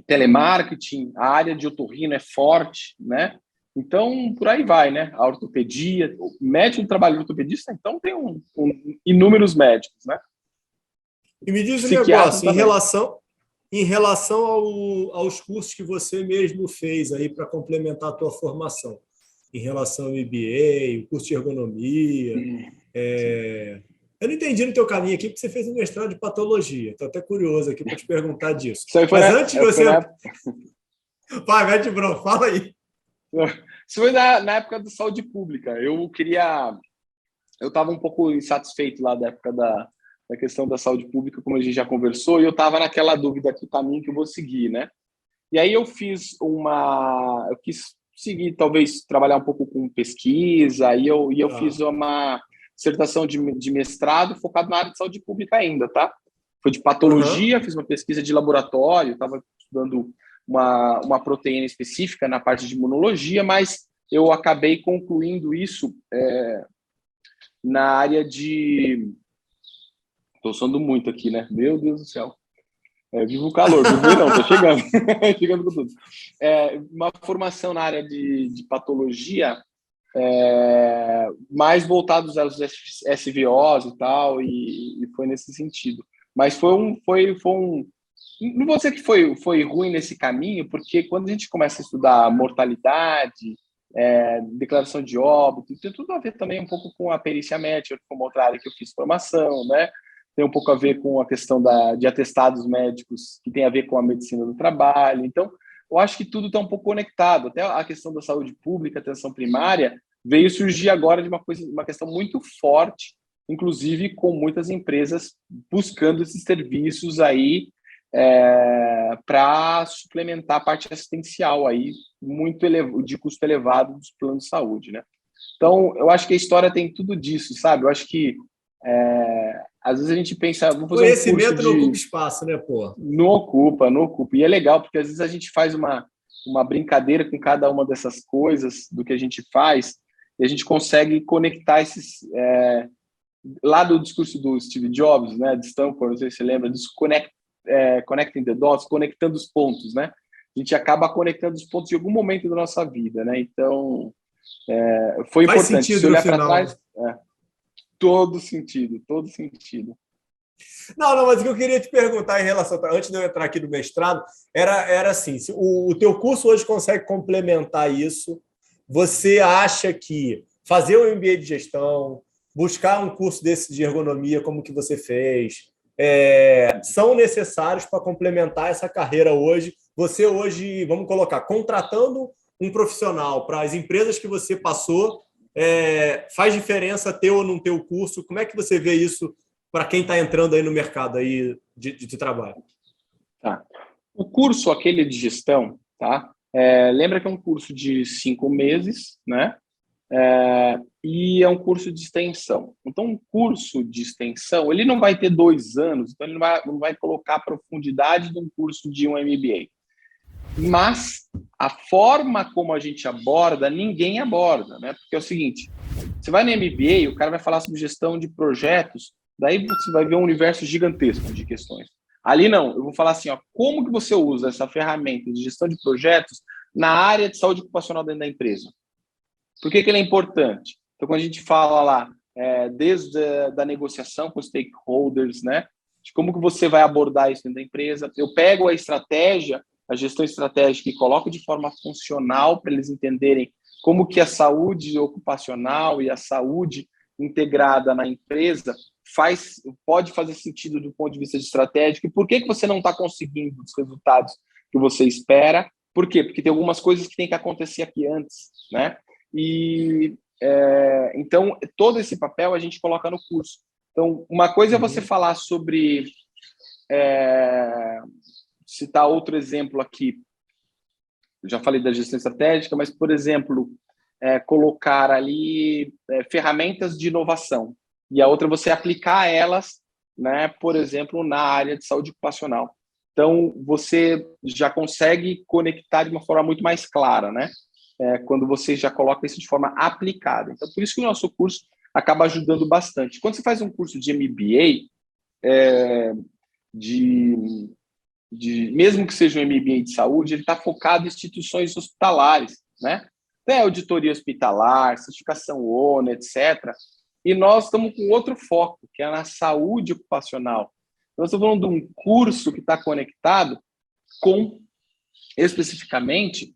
telemarketing, a área de otorrino é forte, né? Então, por aí vai, né? A ortopedia, o médico do trabalho ortopedista, então tem inúmeros médicos, né? E me diz um Psiquiatra negócio, também. em relação aos cursos que você mesmo fez aí para complementar a tua formação, em relação ao MBA, o curso de ergonomia. Eu não entendi no teu caminho aqui, porque você fez um mestrado de patologia. Estou até curioso aqui para te perguntar disso. Isso aí Mas antes de você... na... Vai, mete bronca, fala aí. Isso foi na época da saúde pública. Eu estava um pouco insatisfeito lá da época da questão da saúde pública, como a gente já conversou, e eu estava naquela dúvida que o caminho que eu vou seguir, né? E aí eu quis seguir, talvez, trabalhar um pouco com pesquisa, e eu fiz uma dissertação de mestrado focado na área de saúde pública ainda, tá? Foi de patologia, fiz uma pesquisa de laboratório, estava estudando uma proteína específica na parte de imunologia, mas eu acabei concluindo isso na área de... Estou sonando muito aqui, né? Meu Deus do céu. Vivo o calor, vivo não, tô chegando. Chegando com tudo. Uma formação na área de patologia, mais voltados aos SVOs e tal, e foi nesse sentido. Mas foi Não vou dizer que foi ruim nesse caminho, porque quando a gente começa a estudar mortalidade, declaração de óbito, tem tudo a ver também um pouco com a perícia médica, com uma outra área que eu fiz formação, né? Tem um pouco a ver com a questão de atestados médicos, que tem a ver com a medicina do trabalho. Então, eu acho que tudo está um pouco conectado. Até a questão da saúde pública, atenção primária, veio surgir agora de uma questão muito forte, inclusive com muitas empresas buscando esses serviços aí para suplementar a parte assistencial aí, de custo elevado dos planos de saúde, né? Então, eu acho que a história tem tudo disso, sabe? Eu acho que às vezes a gente pensa, vou fazer Conhecimento não ocupa espaço, né, pô? Não ocupa, não ocupa. E é legal, porque às vezes a gente faz uma brincadeira com cada uma dessas coisas, do que a gente faz, e a gente consegue conectar esses... lá do discurso do Steve Jobs, né, de Stanford, não sei se você lembra, disso, connecting the dots, conectando os pontos, né? A gente acaba conectando os pontos em algum momento da nossa vida, né? Então, foi Faz importante. sentido Se olhar no para final. trás, todo sentido, todo sentido. Não, mas o que eu queria te perguntar em relação, antes de eu entrar aqui no mestrado, era assim, se o teu curso hoje consegue complementar isso, você acha que fazer um MBA de gestão, buscar um curso desse de ergonomia como que você fez, são necessários para complementar essa carreira hoje? Você hoje, vamos colocar, contratando um profissional para as empresas que você passou, faz diferença ter ou não ter o curso? Como é que você vê isso para quem está entrando aí no mercado aí de trabalho? Tá. O curso, aquele de gestão, tá? Lembra que é um curso de 5 meses, né? E é um curso de extensão. Então, um curso de extensão, ele não vai ter 2 anos, então ele não vai colocar a profundidade de um curso de um MBA. Mas a forma como a gente aborda, ninguém aborda, né? Porque é o seguinte, você vai no MBA, o cara vai falar sobre gestão de projetos, daí você vai ver um universo gigantesco de questões. Ali não, eu vou falar assim, ó, como que você usa essa ferramenta de gestão de projetos na área de saúde ocupacional dentro da empresa? Por que ele é importante? Então, quando a gente fala lá, desde da negociação com os stakeholders, né, de como que você vai abordar isso dentro da empresa, eu pego a estratégia, a gestão estratégica e coloco de forma funcional para eles entenderem como que a saúde ocupacional e a saúde integrada na empresa pode fazer sentido do ponto de vista estratégico, e por que você não está conseguindo os resultados que você espera. Por quê? Porque tem algumas coisas que tem que acontecer aqui antes, né? E então todo esse papel a gente coloca no curso. Então, uma coisa é você falar sobre citar outro exemplo aqui. Eu já falei da gestão estratégica, mas, por exemplo, colocar ali ferramentas de inovação. E a outra é você aplicar elas, né, por exemplo, na área de saúde ocupacional. Então, você já consegue conectar de uma forma muito mais clara, né? Quando você já coloca isso de forma aplicada. Então, por isso que o nosso curso acaba ajudando bastante. Quando você faz um curso de MBA, mesmo que seja um MBA de saúde, ele está focado em instituições hospitalares, né? Tem auditoria hospitalar, certificação ONU, etc. E nós estamos com outro foco, que é na saúde ocupacional. Nós estamos falando de um curso que está conectado especificamente,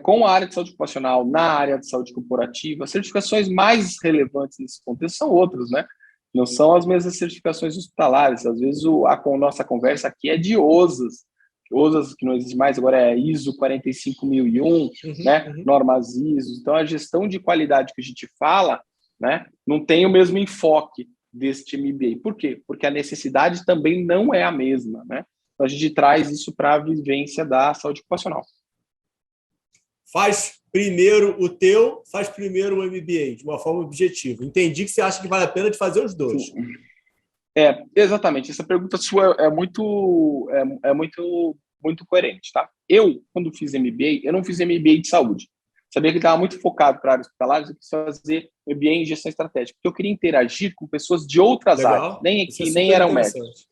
com a área de saúde ocupacional, na área de saúde corporativa. As certificações mais relevantes nesse contexto são outras, né? Não são as mesmas certificações hospitalares. Às vezes, a nossa conversa aqui é de OSAS. OSAS, que não existe mais, agora é ISO 45001, né? Normas ISO. Então, a gestão de qualidade que a gente fala, né, não tem o mesmo enfoque deste MBA. Por quê? Porque a necessidade também não é a mesma, né? Então, a gente traz isso para a vivência da saúde ocupacional. Faz primeiro o teu, faz primeiro o MBA, de uma forma objetiva. Entendi que você acha que vale a pena de fazer os dois. Sim. Exatamente. Essa pergunta sua é muito coerente, tá? Eu, quando fiz MBA, eu não fiz MBA de saúde. Sabia que ele estava muito focado para a área hospitalar, eu quis fazer MBA em gestão estratégica, porque eu queria interagir com pessoas de outras áreas, nem eram médicos.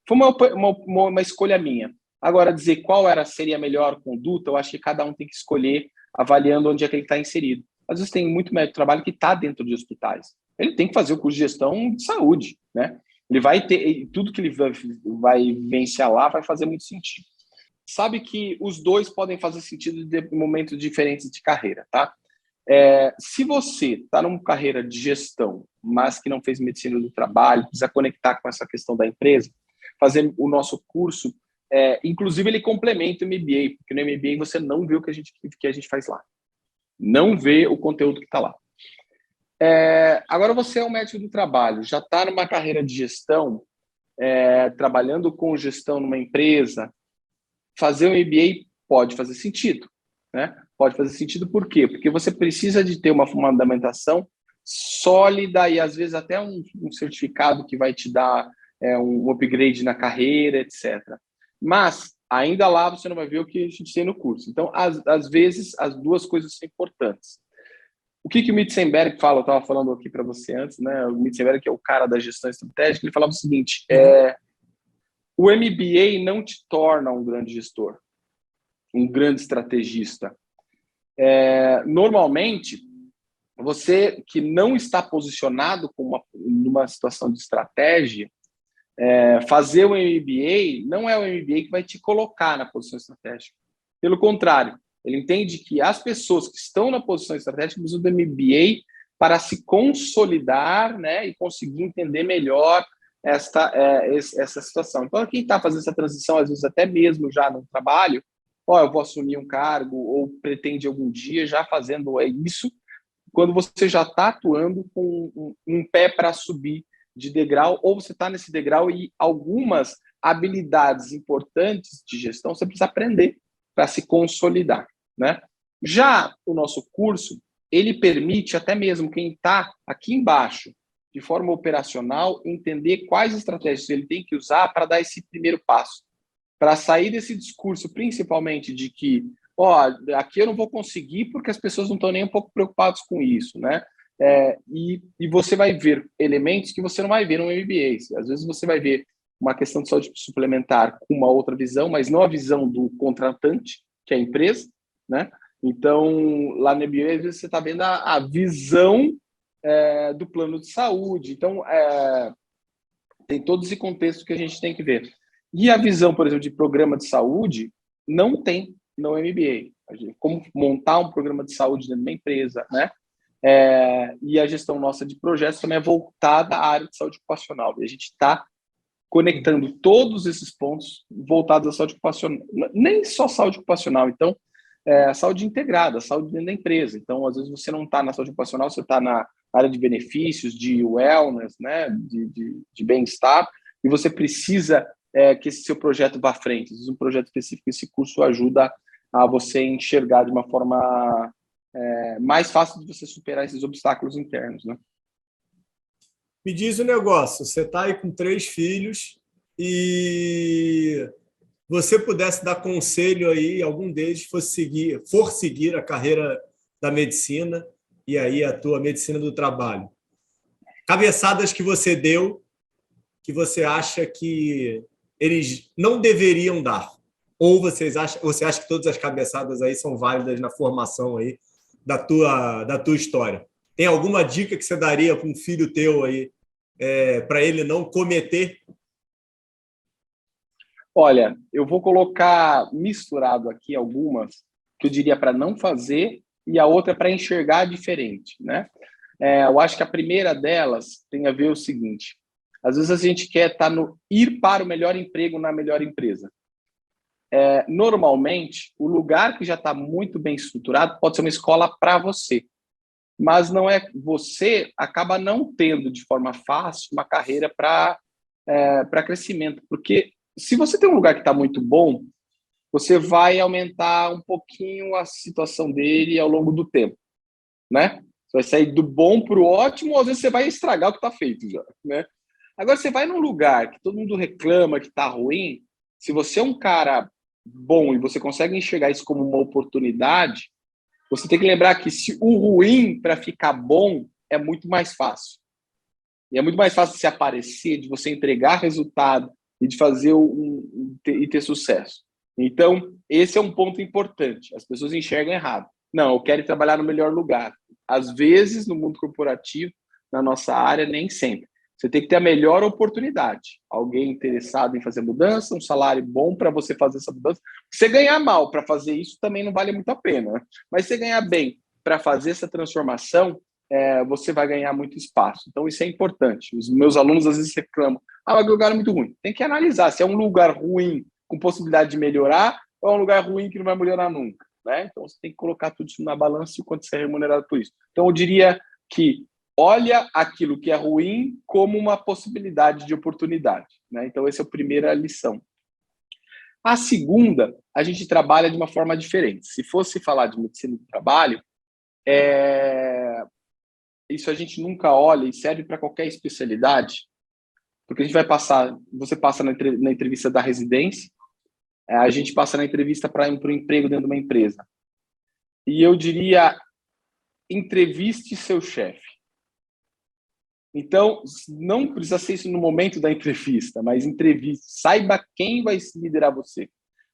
Foi uma escolha minha. Agora, dizer seria a melhor conduta, eu acho que cada um tem que escolher avaliando onde é que ele está inserido. Às vezes tem muito médico de trabalho que está dentro de hospitais. Ele tem que fazer o curso de gestão de saúde, né? Ele vai ter, tudo que ele vai vivenciar lá vai fazer muito sentido. Sabe que os dois podem fazer sentido em momentos diferentes de carreira, tá? Se você está numa carreira de gestão, mas que não fez medicina do trabalho, precisa conectar com essa questão da empresa, fazer o nosso curso, inclusive ele complementa o MBA, porque no MBA você não vê o que a gente faz lá. Não vê o conteúdo que está lá. Agora você é um médico do trabalho, já está numa carreira de gestão, trabalhando com gestão numa empresa, fazer um MBA pode fazer sentido, né? Pode fazer sentido por quê? Porque você precisa de ter uma fundamentação sólida e, às vezes, até um certificado que vai te dar um upgrade na carreira, etc. Mas, ainda lá, você não vai ver o que a gente tem no curso. Então, às vezes, as duas coisas são importantes. O que o Mitzenberg fala? Eu estava falando aqui para você antes, né? O Mitzenberg, que é o cara da gestão estratégica, ele falava o seguinte, o MBA não te torna um grande gestor, um grande estrategista. Normalmente, você que não está posicionado numa situação de estratégia, fazer o MBA não é o MBA que vai te colocar na posição estratégica. Pelo contrário, ele entende que as pessoas que estão na posição estratégica precisam do MBA para se consolidar, né, e conseguir entender melhor essa situação. Então, quem está fazendo essa transição, às vezes até mesmo já no trabalho, eu vou assumir um cargo ou pretende algum dia já fazendo isso, quando você já está atuando com um pé para subir de degrau, ou você está nesse degrau e algumas habilidades importantes de gestão você precisa aprender para se consolidar, né? Já o nosso curso, ele permite até mesmo quem está aqui embaixo, de forma operacional, entender quais estratégias ele tem que usar para dar esse primeiro passo, para sair desse discurso, principalmente de que, aqui eu não vou conseguir porque as pessoas não estão nem um pouco preocupadas com isso, né? E você vai ver elementos que você não vai ver no MBA. Às vezes você vai ver uma questão de saúde suplementar com uma outra visão, mas não a visão do contratante, que é a empresa, né? Então, lá no MBA, às vezes você está vendo a visão do plano de saúde. Então, tem todo esse contexto que a gente tem que ver. E a visão, por exemplo, de programa de saúde, não tem no MBA. Como montar um programa de saúde dentro de uma empresa, né? E a gestão nossa de projetos também é voltada à área de saúde ocupacional. E a gente está conectando todos esses pontos voltados à saúde ocupacional. Nem só saúde ocupacional. Então, a saúde integrada, a saúde dentro da empresa. Então, às vezes, você não está na saúde ocupacional, você está na área de benefícios, de wellness, né? de bem-estar, e você precisa que esse seu projeto vá à frente. Às vezes, um projeto específico, esse curso ajuda a você enxergar de uma forma mais fácil de você superar esses obstáculos internos, né? Me diz o negócio, você está aí com 3 filhos e você pudesse dar conselho aí, algum deles for seguir a carreira da medicina e aí a tua medicina do trabalho. Cabeçadas que você deu, que você acha que eles não deveriam dar? Ou você acha que todas as cabeçadas aí são válidas na formação aí da tua história? Tem alguma dica que você daria para um filho teu aí para ele não cometer? Olha, eu vou colocar misturado aqui algumas que eu diria para não fazer e a outra para enxergar diferente, né? Eu acho que a primeira delas tem a ver o seguinte: às vezes a gente quer ir para o melhor emprego na melhor empresa. Normalmente, o lugar que já está muito bem estruturado pode ser uma escola para você, mas não é, você acaba não tendo de forma fácil uma carreira para crescimento, porque se você tem um lugar que está muito bom, você vai aumentar um pouquinho a situação dele ao longo do tempo, né? Você vai sair do bom para o ótimo, ou às vezes você vai estragar o que está feito já, né? Agora, você vai num lugar que todo mundo reclama que está ruim, se você é um cara bom e você consegue enxergar isso como uma oportunidade, você tem que lembrar que se o ruim para ficar bom é muito mais fácil. E é muito mais fácil de se aparecer, de você entregar resultado e de fazer e ter sucesso. Então, esse é um ponto importante. As pessoas enxergam errado. Não, eu quero trabalhar no melhor lugar. Às vezes, no mundo corporativo, na nossa área, nem sempre. Você tem que ter a melhor oportunidade. Alguém interessado em fazer mudança, um salário bom para você fazer essa mudança. Você ganhar mal para fazer isso também não vale muito a pena. Mas você ganhar bem para fazer essa transformação, você vai ganhar muito espaço. Então, isso é importante. Os meus alunos às vezes reclamam: mas o lugar é muito ruim. Tem que analisar se é um lugar ruim com possibilidade de melhorar ou é um lugar ruim que não vai melhorar nunca. Né? Então, você tem que colocar tudo isso na balança e o quanto você é remunerado por isso. Então, eu diria que olha aquilo que é ruim como uma possibilidade de oportunidade. Né? Então, essa é a primeira lição. A segunda, a gente trabalha de uma forma diferente. Se fosse falar de medicina do trabalho, isso a gente nunca olha e serve para qualquer especialidade, porque a gente vai passar, você passa na entrevista da residência, a gente passa na entrevista para um emprego dentro de uma empresa. E eu diria, entreviste seu chefe. Então, não precisa ser isso no momento da entrevista, mas entrevista, saiba quem vai liderar você,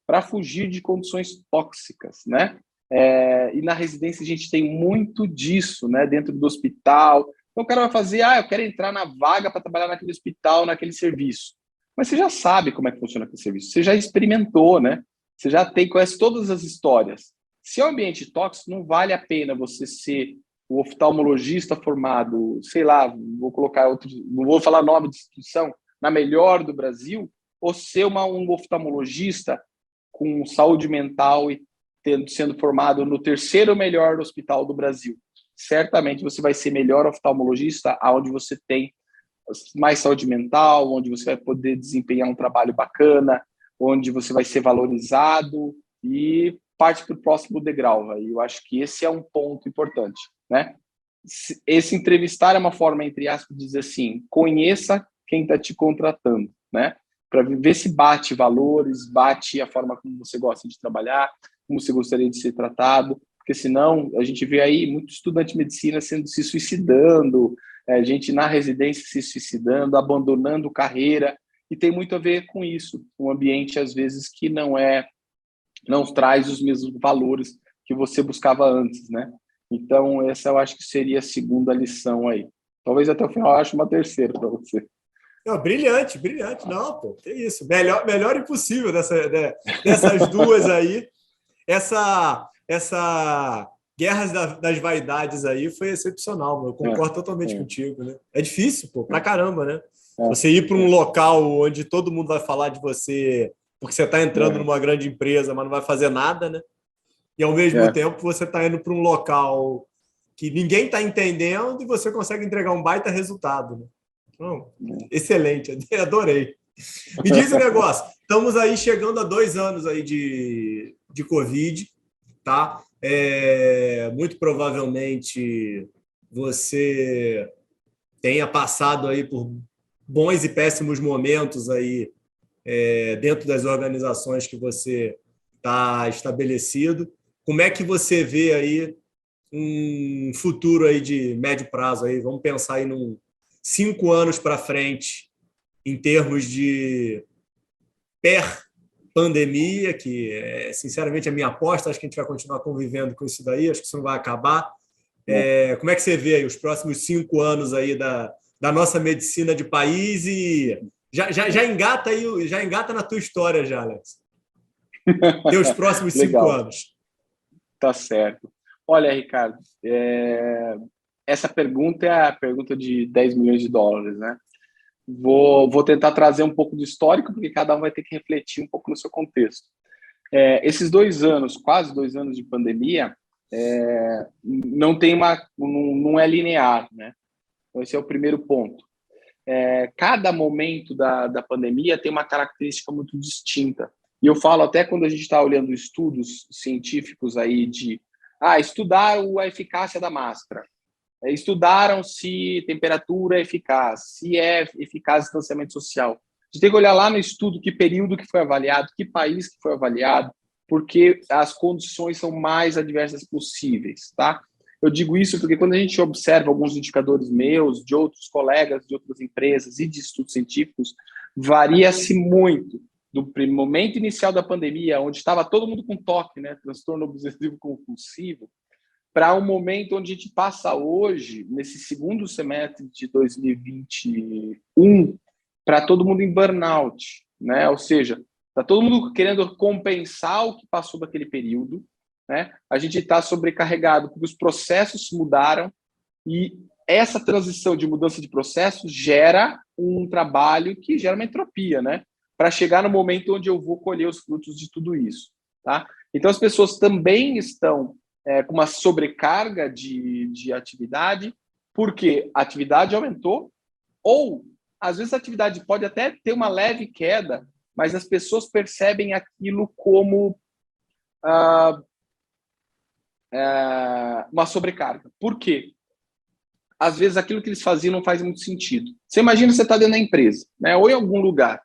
para fugir de condições tóxicas, né? E na residência a gente tem muito disso, né? Dentro do hospital. Então o cara vai fazer, eu quero entrar na vaga para trabalhar naquele hospital, naquele serviço. Mas você já sabe como é que funciona aquele serviço, você já experimentou, né? Você já conhece todas as histórias. Se é um ambiente tóxico, não vale a pena você ser o oftalmologista formado, sei lá, vou colocar outro, não vou falar nome de instituição, na melhor do Brasil, ou ser um oftalmologista com saúde mental e sendo formado no terceiro melhor hospital do Brasil. Certamente você vai ser melhor oftalmologista onde você tem mais saúde mental, onde você vai poder desempenhar um trabalho bacana, onde você vai ser valorizado e parte para o próximo degrau. E eu acho que esse é um ponto importante, né? Esse entrevistar é uma forma, entre aspas, de dizer assim, conheça quem está te contratando, né? Para ver se bate valores, bate a forma como você gosta de trabalhar, como você gostaria de ser tratado, porque senão a gente vê aí muito estudante de medicina se suicidando, gente na residência se suicidando, abandonando carreira, e tem muito a ver com isso, um ambiente às vezes que não traz os mesmos valores que você buscava antes, né? Então essa eu acho que seria a segunda lição aí. Talvez até o final eu ache uma terceira para você. Não, brilhante, brilhante. Não, pô, que isso. Melhor impossível dessas duas aí. Essa guerra das vaidades aí foi excepcional, meu. Eu concordo totalmente contigo, né? É difícil, pô, pra caramba, né? Você ir para um local onde todo mundo vai falar de você porque você está entrando numa grande empresa, mas não vai fazer nada, né? E ao mesmo tempo você está indo para um local que ninguém está entendendo e você consegue entregar um baita resultado, né? Então, excelente, adorei. Me diz um negócio, estamos aí chegando a 2 anos aí de Covid, tá? Muito provavelmente você tenha passado aí por bons e péssimos momentos aí dentro das organizações que você está estabelecido. Como é que você vê aí um futuro aí de médio prazo aí? Vamos pensar aí num 5 anos para frente, em termos de pandemia, que é, sinceramente, a minha aposta. Acho que a gente vai continuar convivendo com isso daí, acho que isso não vai acabar. Como é que você vê aí os próximos 5 anos aí da nossa medicina de país? E já engata na tua história já, Alex. Teus próximos 5 anos. Tá certo. Olha, Ricardo, essa pergunta é a pergunta de 10 milhões de dólares, né? Vou tentar trazer um pouco do histórico, porque cada um vai ter que refletir um pouco no seu contexto. Esses 2 anos, quase 2 anos de pandemia, não é linear, né? Então, esse é o primeiro ponto. Cada momento da pandemia tem uma característica muito distinta. E eu falo até quando a gente está olhando estudos científicos aí de estudar a eficácia da máscara. Estudaram se temperatura é eficaz, se é eficaz o distanciamento social. A gente tem que olhar lá no estudo que período que foi avaliado, que país que foi avaliado, porque as condições são mais adversas possíveis, tá? Eu digo isso porque quando a gente observa alguns indicadores meus, de outros colegas, de outras empresas e de estudos científicos, varia-se muito do momento inicial da pandemia, onde estava todo mundo com TOC, né, transtorno obsessivo compulsivo, para um momento onde a gente passa hoje, nesse segundo semestre de 2021, para todo mundo em burnout, né? Ou seja, está todo mundo querendo compensar o que passou daquele período, né? A gente está sobrecarregado porque os processos mudaram e essa transição de mudança de processos gera um trabalho que gera uma entropia, né? Para chegar no momento onde eu vou colher os frutos de tudo isso, tá? Então, as pessoas também estão com uma sobrecarga de atividade, porque a atividade aumentou, ou, às vezes, a atividade pode até ter uma leve queda, mas as pessoas percebem aquilo como uma sobrecarga. Por quê? Às vezes, aquilo que eles faziam não faz muito sentido. Você imagina você está dentro da empresa, né, ou em algum lugar,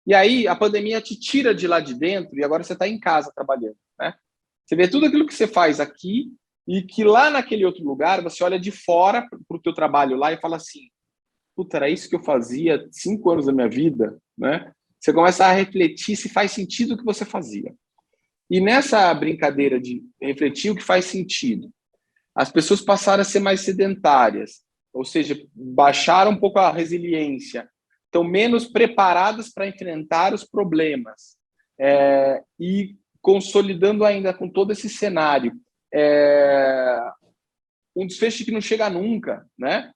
e aí a pandemia te tira de lá de dentro e agora você está em casa trabalhando, né? Você vê tudo aquilo que você faz aqui e que lá naquele outro lugar você olha de fora para o teu trabalho lá e fala assim, puta, era isso que eu fazia 5 anos da minha vida, né? Você começa a refletir se faz sentido o que você fazia. E nessa brincadeira de refletir o que faz sentido, as pessoas passaram a ser mais sedentárias, ou seja, baixaram um pouco a resiliência, estão menos preparadas para enfrentar os problemas. E consolidando ainda com todo esse cenário, um desfecho que não chega nunca, né?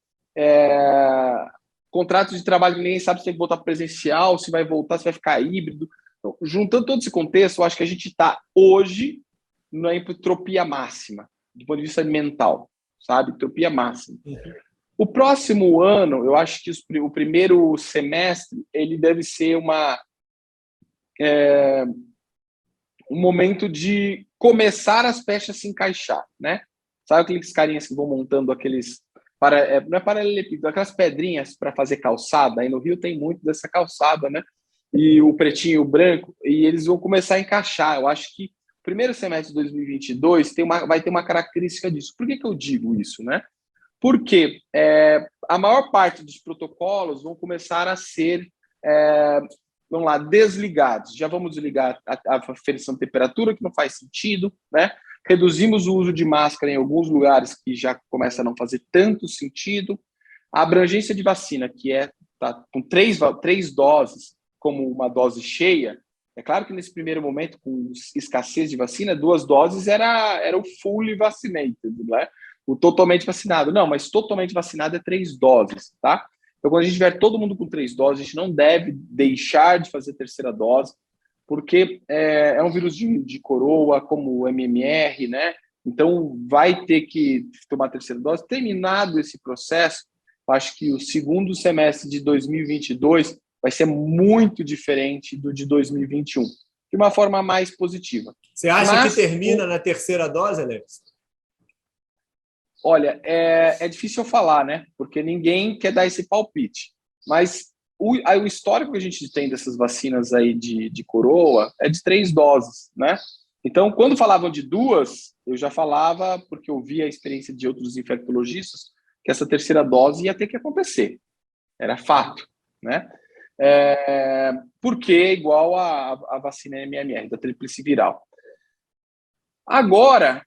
Contratos de trabalho que ninguém sabe se tem que voltar presencial, se vai voltar, se vai ficar híbrido. Então, juntando todo esse contexto, eu acho que a gente está hoje na entropia máxima, do ponto de vista mental, sabe? Entropia máxima. O próximo ano, eu acho que o primeiro semestre, ele deve ser um momento de começar as peças a se encaixar, né? Sabe aqueles carinhas que vão montando aqueles... não é paralelepípedo, aquelas pedrinhas para fazer calçada. Aí no Rio tem muito dessa calçada, né? E o pretinho e o branco, e eles vão começar a encaixar. Eu acho que o primeiro semestre de 2022 vai ter uma característica disso. Por que eu digo isso, né? Porque a maior parte dos protocolos vão começar a ser, vamos lá, desligados. Já vamos desligar a aferição de temperatura, que não faz sentido, né? Reduzimos o uso de máscara em alguns lugares que já começa a não fazer tanto sentido. A abrangência de vacina, que tá com três doses, como uma dose cheia, é claro que nesse primeiro momento, com escassez de vacina, 2 doses era o fully vaccinated, né? O totalmente vacinado. Não, mas totalmente vacinado é 3 doses, tá? Então, quando a gente tiver todo mundo com 3 doses, a gente não deve deixar de fazer a terceira dose, porque é um vírus de coroa, como o MMR, né? Então, vai ter que tomar a terceira dose. Terminado esse processo, acho que o segundo semestre de 2022 vai ser muito diferente do de 2021, de uma forma mais positiva. Você acha que termina na terceira dose, Alex? Olha, é difícil eu falar, né? Porque ninguém quer dar esse palpite. Mas o histórico que a gente tem dessas vacinas aí de coroa é de 3 doses, né? Então, quando falavam de 2, eu já falava, porque eu via a experiência de outros infectologistas, que essa terceira dose ia ter que acontecer. Era fato, né? Porque é igual a vacina MMR, da tríplice viral. Agora,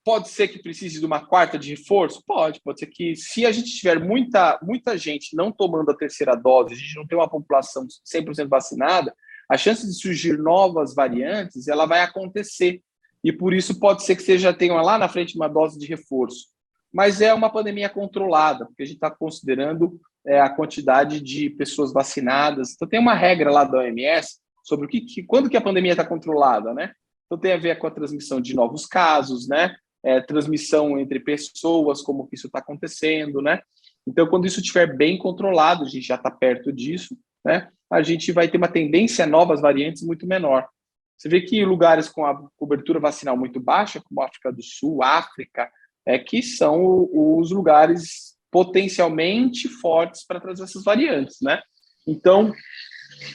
pode ser que precise de uma quarta de reforço? Pode ser que, se a gente tiver muita gente não tomando a terceira dose, a gente não tem uma população 100% vacinada, a chance de surgir novas variantes, ela vai acontecer. E por isso pode ser que você já tenha lá na frente uma dose de reforço. Mas é uma pandemia controlada, porque a gente está considerando a quantidade de pessoas vacinadas. Então tem uma regra lá da OMS sobre quando que a pandemia está controlada, né? Então tem a ver com a transmissão de novos casos, né? Transmissão entre pessoas, como que isso está acontecendo, né? Então, quando isso estiver bem controlado, a gente já está perto disso, né? A gente vai ter uma tendência a novas variantes muito menor. Você vê que lugares com a cobertura vacinal muito baixa, como a África do Sul, África, que são os lugares potencialmente fortes para trazer essas variantes, né? Então,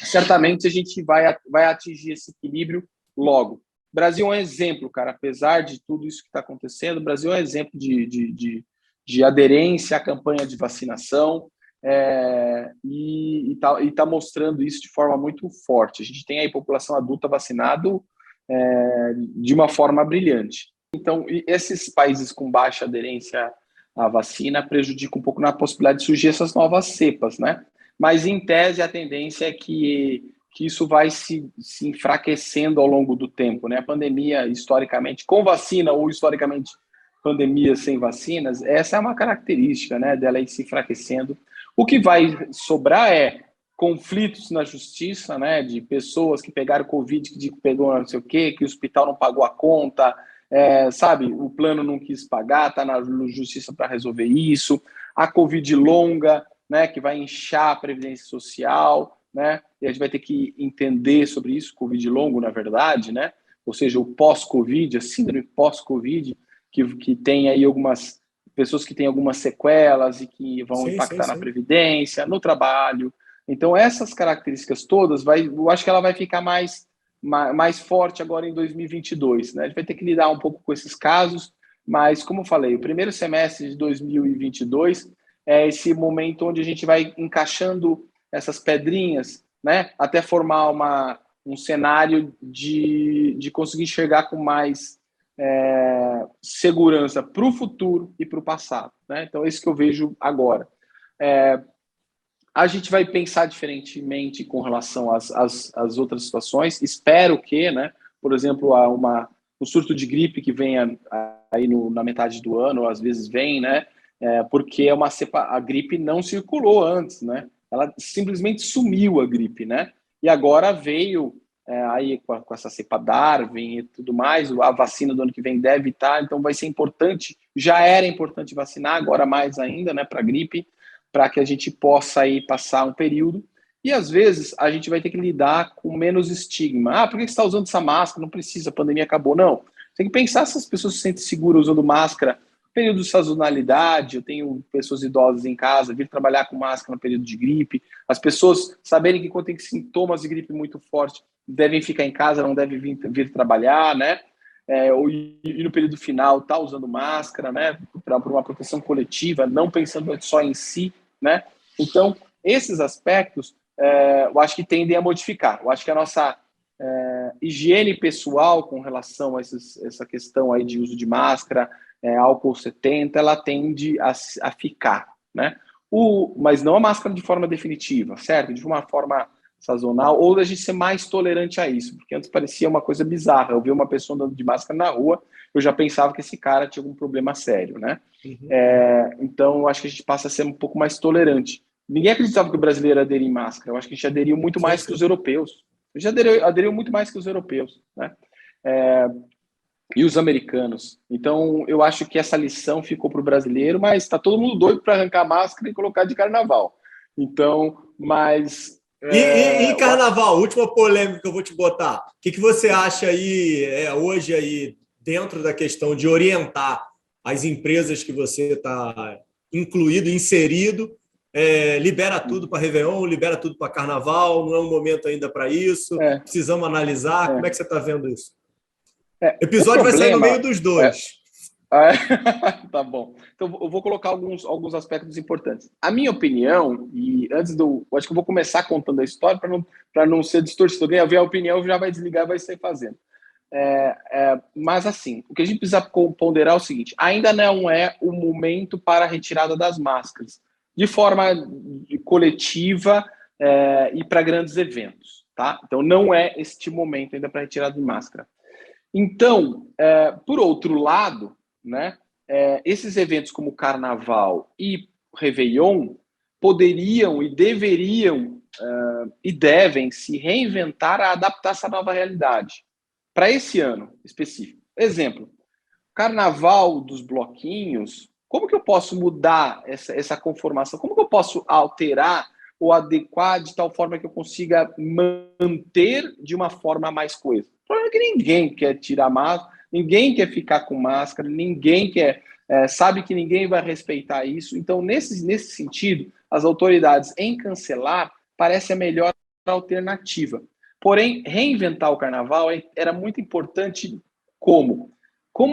certamente a gente vai atingir esse equilíbrio logo. O Brasil é um exemplo, cara, apesar de tudo isso que está acontecendo, o Brasil é um exemplo de aderência à campanha de vacinação e tá mostrando isso de forma muito forte. A gente tem aí população adulta vacinado de uma forma brilhante. Então, esses países com baixa aderência à vacina prejudicam um pouco na possibilidade de surgir essas novas cepas, né? Mas, em tese, a tendência é que isso vai se enfraquecendo ao longo do tempo, né? A pandemia, historicamente, com vacina ou, historicamente, pandemia sem vacinas, essa é uma característica, né, dela ir se enfraquecendo. O que vai sobrar é conflitos na justiça, né, de pessoas que pegaram Covid, que pegou não sei o quê, que o hospital não pagou a conta, sabe, o plano não quis pagar, está na justiça para resolver isso, a Covid longa, né, que vai inchar a Previdência Social, né, e a gente vai ter que entender sobre isso, Covid longo, na verdade, né, ou seja, o pós-Covid, a síndrome pós-Covid, que tem aí algumas pessoas que têm algumas sequelas e que vão impactar na Previdência, no trabalho. Então, essas características todas, eu acho que ela vai ficar mais forte agora em 2022. Né? A gente vai ter que lidar um pouco com esses casos, mas, como eu falei, o primeiro semestre de 2022 é esse momento onde a gente vai encaixando essas pedrinhas, né? Até formar um cenário de conseguir enxergar com mais segurança para o futuro e para o passado. Né? Então, é isso que eu vejo agora. A gente vai pensar diferentemente com relação às outras situações. Espero que, né, por exemplo, um surto de gripe que venha aí na metade do ano, ou às vezes vem, né, porque a gripe não circulou antes, né? Ela simplesmente sumiu, a gripe, né? E agora veio aí com essa cepa Darwin e tudo mais, a vacina do ano que vem deve estar, então vai ser importante, já era importante vacinar, agora mais ainda, né, para a gripe, para que a gente possa aí passar um período, e às vezes a gente vai ter que lidar com menos estigma. Por que você está usando essa máscara? Não precisa, a pandemia acabou. Não, tem que pensar se as pessoas se sentem seguras usando máscara, período de sazonalidade, eu tenho pessoas idosas em casa, vir trabalhar com máscara no período de gripe, as pessoas saberem que quando tem sintomas de gripe muito forte, devem ficar em casa, não devem vir trabalhar, né? E no período final tá usando máscara, né? Para uma proteção coletiva, não pensando só em si, né? Então, esses aspectos, eu acho que tendem a modificar. Eu acho que a nossa higiene pessoal com relação a essa questão aí de uso de máscara, álcool 70, ela tende a ficar, né? Mas não a máscara de forma definitiva, certo? De uma forma sazonal, ou da gente ser mais tolerante a isso, porque antes parecia uma coisa bizarra. Eu vi uma pessoa andando de máscara na rua, eu já pensava que esse cara tinha algum problema sério, né? Uhum. Então, eu acho que a gente passa a ser um pouco mais tolerante. Ninguém acreditava que o brasileiro aderia em máscara. Eu acho que a gente aderiu muito mais que os europeus. A gente aderiu muito mais que os europeus, né? E os americanos. Então, eu acho que essa lição ficou para o brasileiro, mas está todo mundo doido para arrancar a máscara e colocar de carnaval. Então, mas... E carnaval, última polêmica que eu vou te botar. O que você acha aí, hoje, aí, dentro da questão de orientar as empresas que você está incluído, inserido, libera tudo para Réveillon, libera tudo para Carnaval, não é um momento ainda para isso, precisamos analisar. Como é que você está vendo isso? O episódio vai sair no meio dos dois. Tá bom. Então, eu vou colocar alguns aspectos importantes. A minha opinião, e antes eu acho que eu vou começar contando a história para não ser distorcido. Alguém ver a opinião, já vai desligar e vai sair fazendo. Mas, assim, o que a gente precisa ponderar é o seguinte: ainda não é o momento para a retirada das máscaras, de forma coletiva e para grandes eventos, tá? Então, não é este momento ainda para retirada de máscara. Então, por outro lado, né, esses eventos como Carnaval e Réveillon poderiam e deveriam e devem se reinventar a adaptar essa nova realidade para esse ano específico. Exemplo, Carnaval dos bloquinhos, como que eu posso mudar essa conformação? Como que eu posso alterar ou adequar de tal forma que eu consiga manter de uma forma mais coesa? O problema é que ninguém quer tirar máscara, ninguém quer ficar com máscara, ninguém quer, sabe que ninguém vai respeitar isso. Então, nesse sentido, as autoridades em cancelar parece a melhor alternativa. Porém, reinventar o carnaval era muito importante como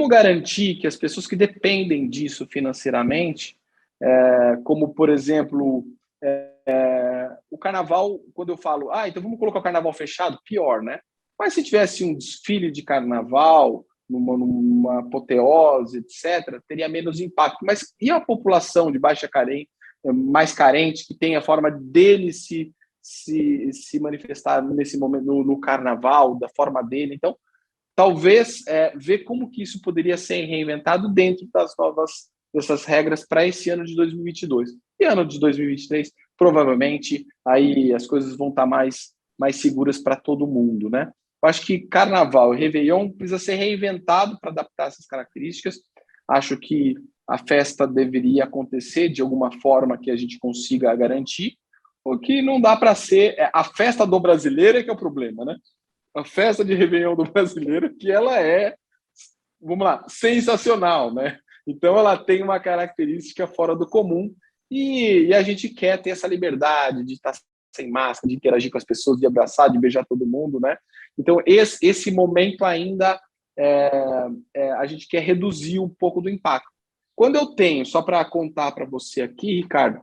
garantir que as pessoas que dependem disso financeiramente, como, por exemplo, o carnaval, quando eu falo, então vamos colocar o carnaval fechado, pior, né? Mas se tivesse um desfile de carnaval, numa apoteose, etc., teria menos impacto. Mas e a população de baixa carência, mais carente, que tem a forma dele se manifestar nesse momento, no carnaval, da forma dele? Então, talvez ver como que isso poderia ser reinventado dentro dessas regras para esse ano de 2022. E ano de 2023, provavelmente, aí as coisas vão estar mais seguras para todo mundo, né? Eu acho que Carnaval e Réveillon precisa ser reinventado para adaptar essas características. Acho que a festa deveria acontecer de alguma forma que a gente consiga garantir, o que não dá para ser a festa do brasileiro que é o problema, né? A festa de Réveillon do brasileiro, que ela é, vamos lá, sensacional, né? Então ela tem uma característica fora do comum e a gente quer ter essa liberdade de estar sem máscara, de interagir com as pessoas, de abraçar, de beijar todo mundo, né? Então esse momento ainda a gente quer reduzir um pouco do impacto. Quando eu tenho, só para contar para você aqui, Ricardo,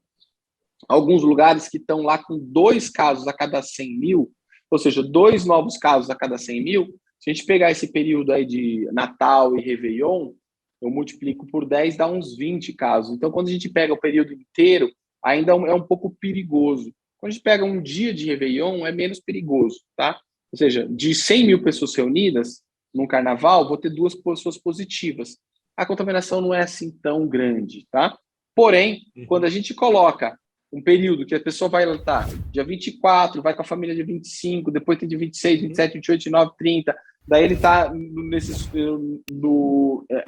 alguns lugares que estão lá com 2 casos a cada 100 mil, ou seja, 2 novos casos a cada 100 mil, se a gente pegar esse período aí de Natal e Réveillon, eu multiplico por 10, dá uns 20 casos. Então, quando a gente pega o período inteiro, ainda é um pouco perigoso. Quando a gente pega um dia de Réveillon, é menos perigoso, tá? Ou seja, de 100 mil pessoas reunidas num carnaval, vou ter 2 pessoas positivas. A contaminação não é assim tão grande, tá? Porém, quando a gente coloca um período que a pessoa vai estar dia 24, vai com a família dia 25, depois tem dia 26, 27, 28, 29, 30, daí ele está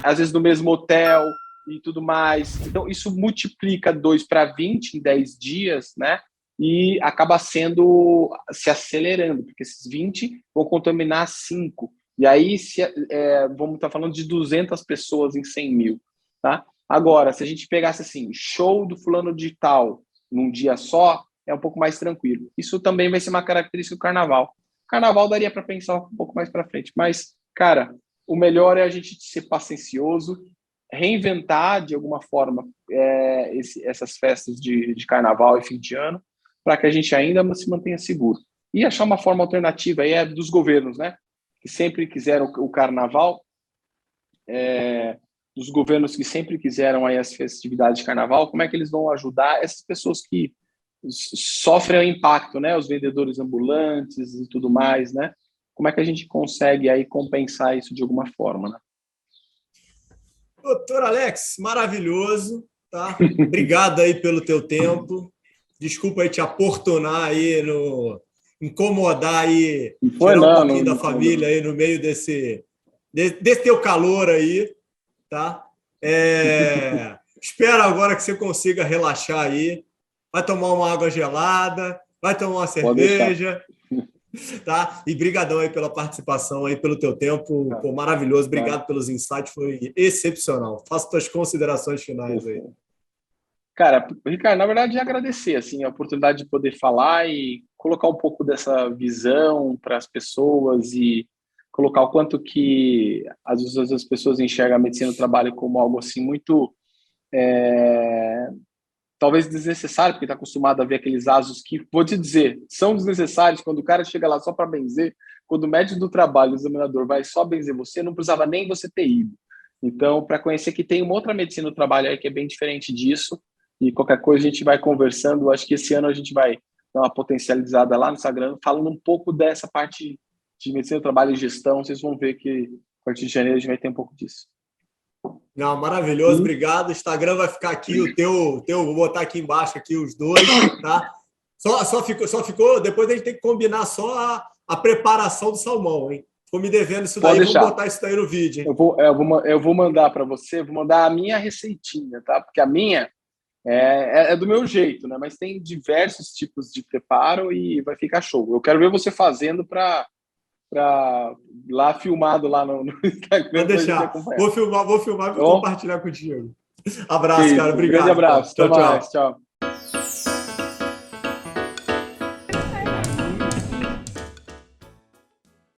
às vezes no mesmo hotel e tudo mais. Então, isso multiplica 2 para 20 em 10 dias, né? E acaba se acelerando, porque esses 20 vão contaminar 5. E aí, vamos estar falando de 200 pessoas em 100 mil, tá? Agora, se a gente pegasse assim, show do fulano de tal, num dia só, é um pouco mais tranquilo. Isso também vai ser uma característica do carnaval. Carnaval daria para pensar um pouco mais para frente, mas, cara, o melhor é a gente ser paciencioso, reinventar de alguma forma essas festas de carnaval e fim de ano, para que a gente ainda se mantenha seguro. E achar uma forma alternativa aí dos governos, né? Que sempre quiseram o carnaval, dos governos que sempre quiseram aí as festividades de carnaval, como é que eles vão ajudar essas pessoas que sofrem o impacto, né? Os vendedores ambulantes e tudo mais, né? Como é que a gente consegue aí compensar isso de alguma forma, né? Doutor Alex, maravilhoso, tá? Obrigado aí pelo teu tempo. Desculpa aí te aportunar aí, incomodar aí, tirar um pouquinho da família aí no meio desse teu calor aí, tá? Espero agora que você consiga relaxar aí. Vai tomar uma água gelada, vai tomar uma cerveja, tá? E brigadão aí pela participação aí, pelo teu tempo, pô, maravilhoso. Obrigado pelos insights, foi excepcional. Faça tuas considerações finais aí. Cara, Ricardo, na verdade, agradecer assim, a oportunidade de poder falar e colocar um pouco dessa visão para as pessoas e colocar o quanto que às vezes as pessoas enxergam a medicina do trabalho como algo assim muito talvez desnecessário, porque está acostumado a ver aqueles ASUS que, vou te dizer, são desnecessários. Quando o cara chega lá só para benzer, quando o médico do trabalho, o examinador, vai só benzer você, não precisava nem você ter ido. Então, para conhecer que tem uma outra medicina do trabalho aí que é bem diferente disso, e qualquer coisa a gente vai conversando. Acho que esse ano a gente vai dar uma potencializada lá no Instagram, falando um pouco dessa parte de medicina do trabalho e gestão. Vocês vão ver que a partir de janeiro a gente vai ter um pouco disso. Não, maravilhoso, obrigado. O Instagram vai ficar aqui, o teu, vou botar aqui embaixo aqui os dois, tá? Só ficou, depois a gente tem que combinar só a preparação do salmão, hein? Ficou me devendo isso daí, vou botar isso daí no vídeo, hein? Eu vou mandar para você, vou mandar a minha receitinha, tá? Porque a minha é do meu jeito, né? Mas tem diversos tipos de preparo e vai ficar show. Eu quero ver você fazendo para lá filmado lá no Instagram. Vou deixar. Vou filmar e vou compartilhar contigo. Abraço, cara. Obrigado. Grande abraço. Tchau, Até mais. Tchau.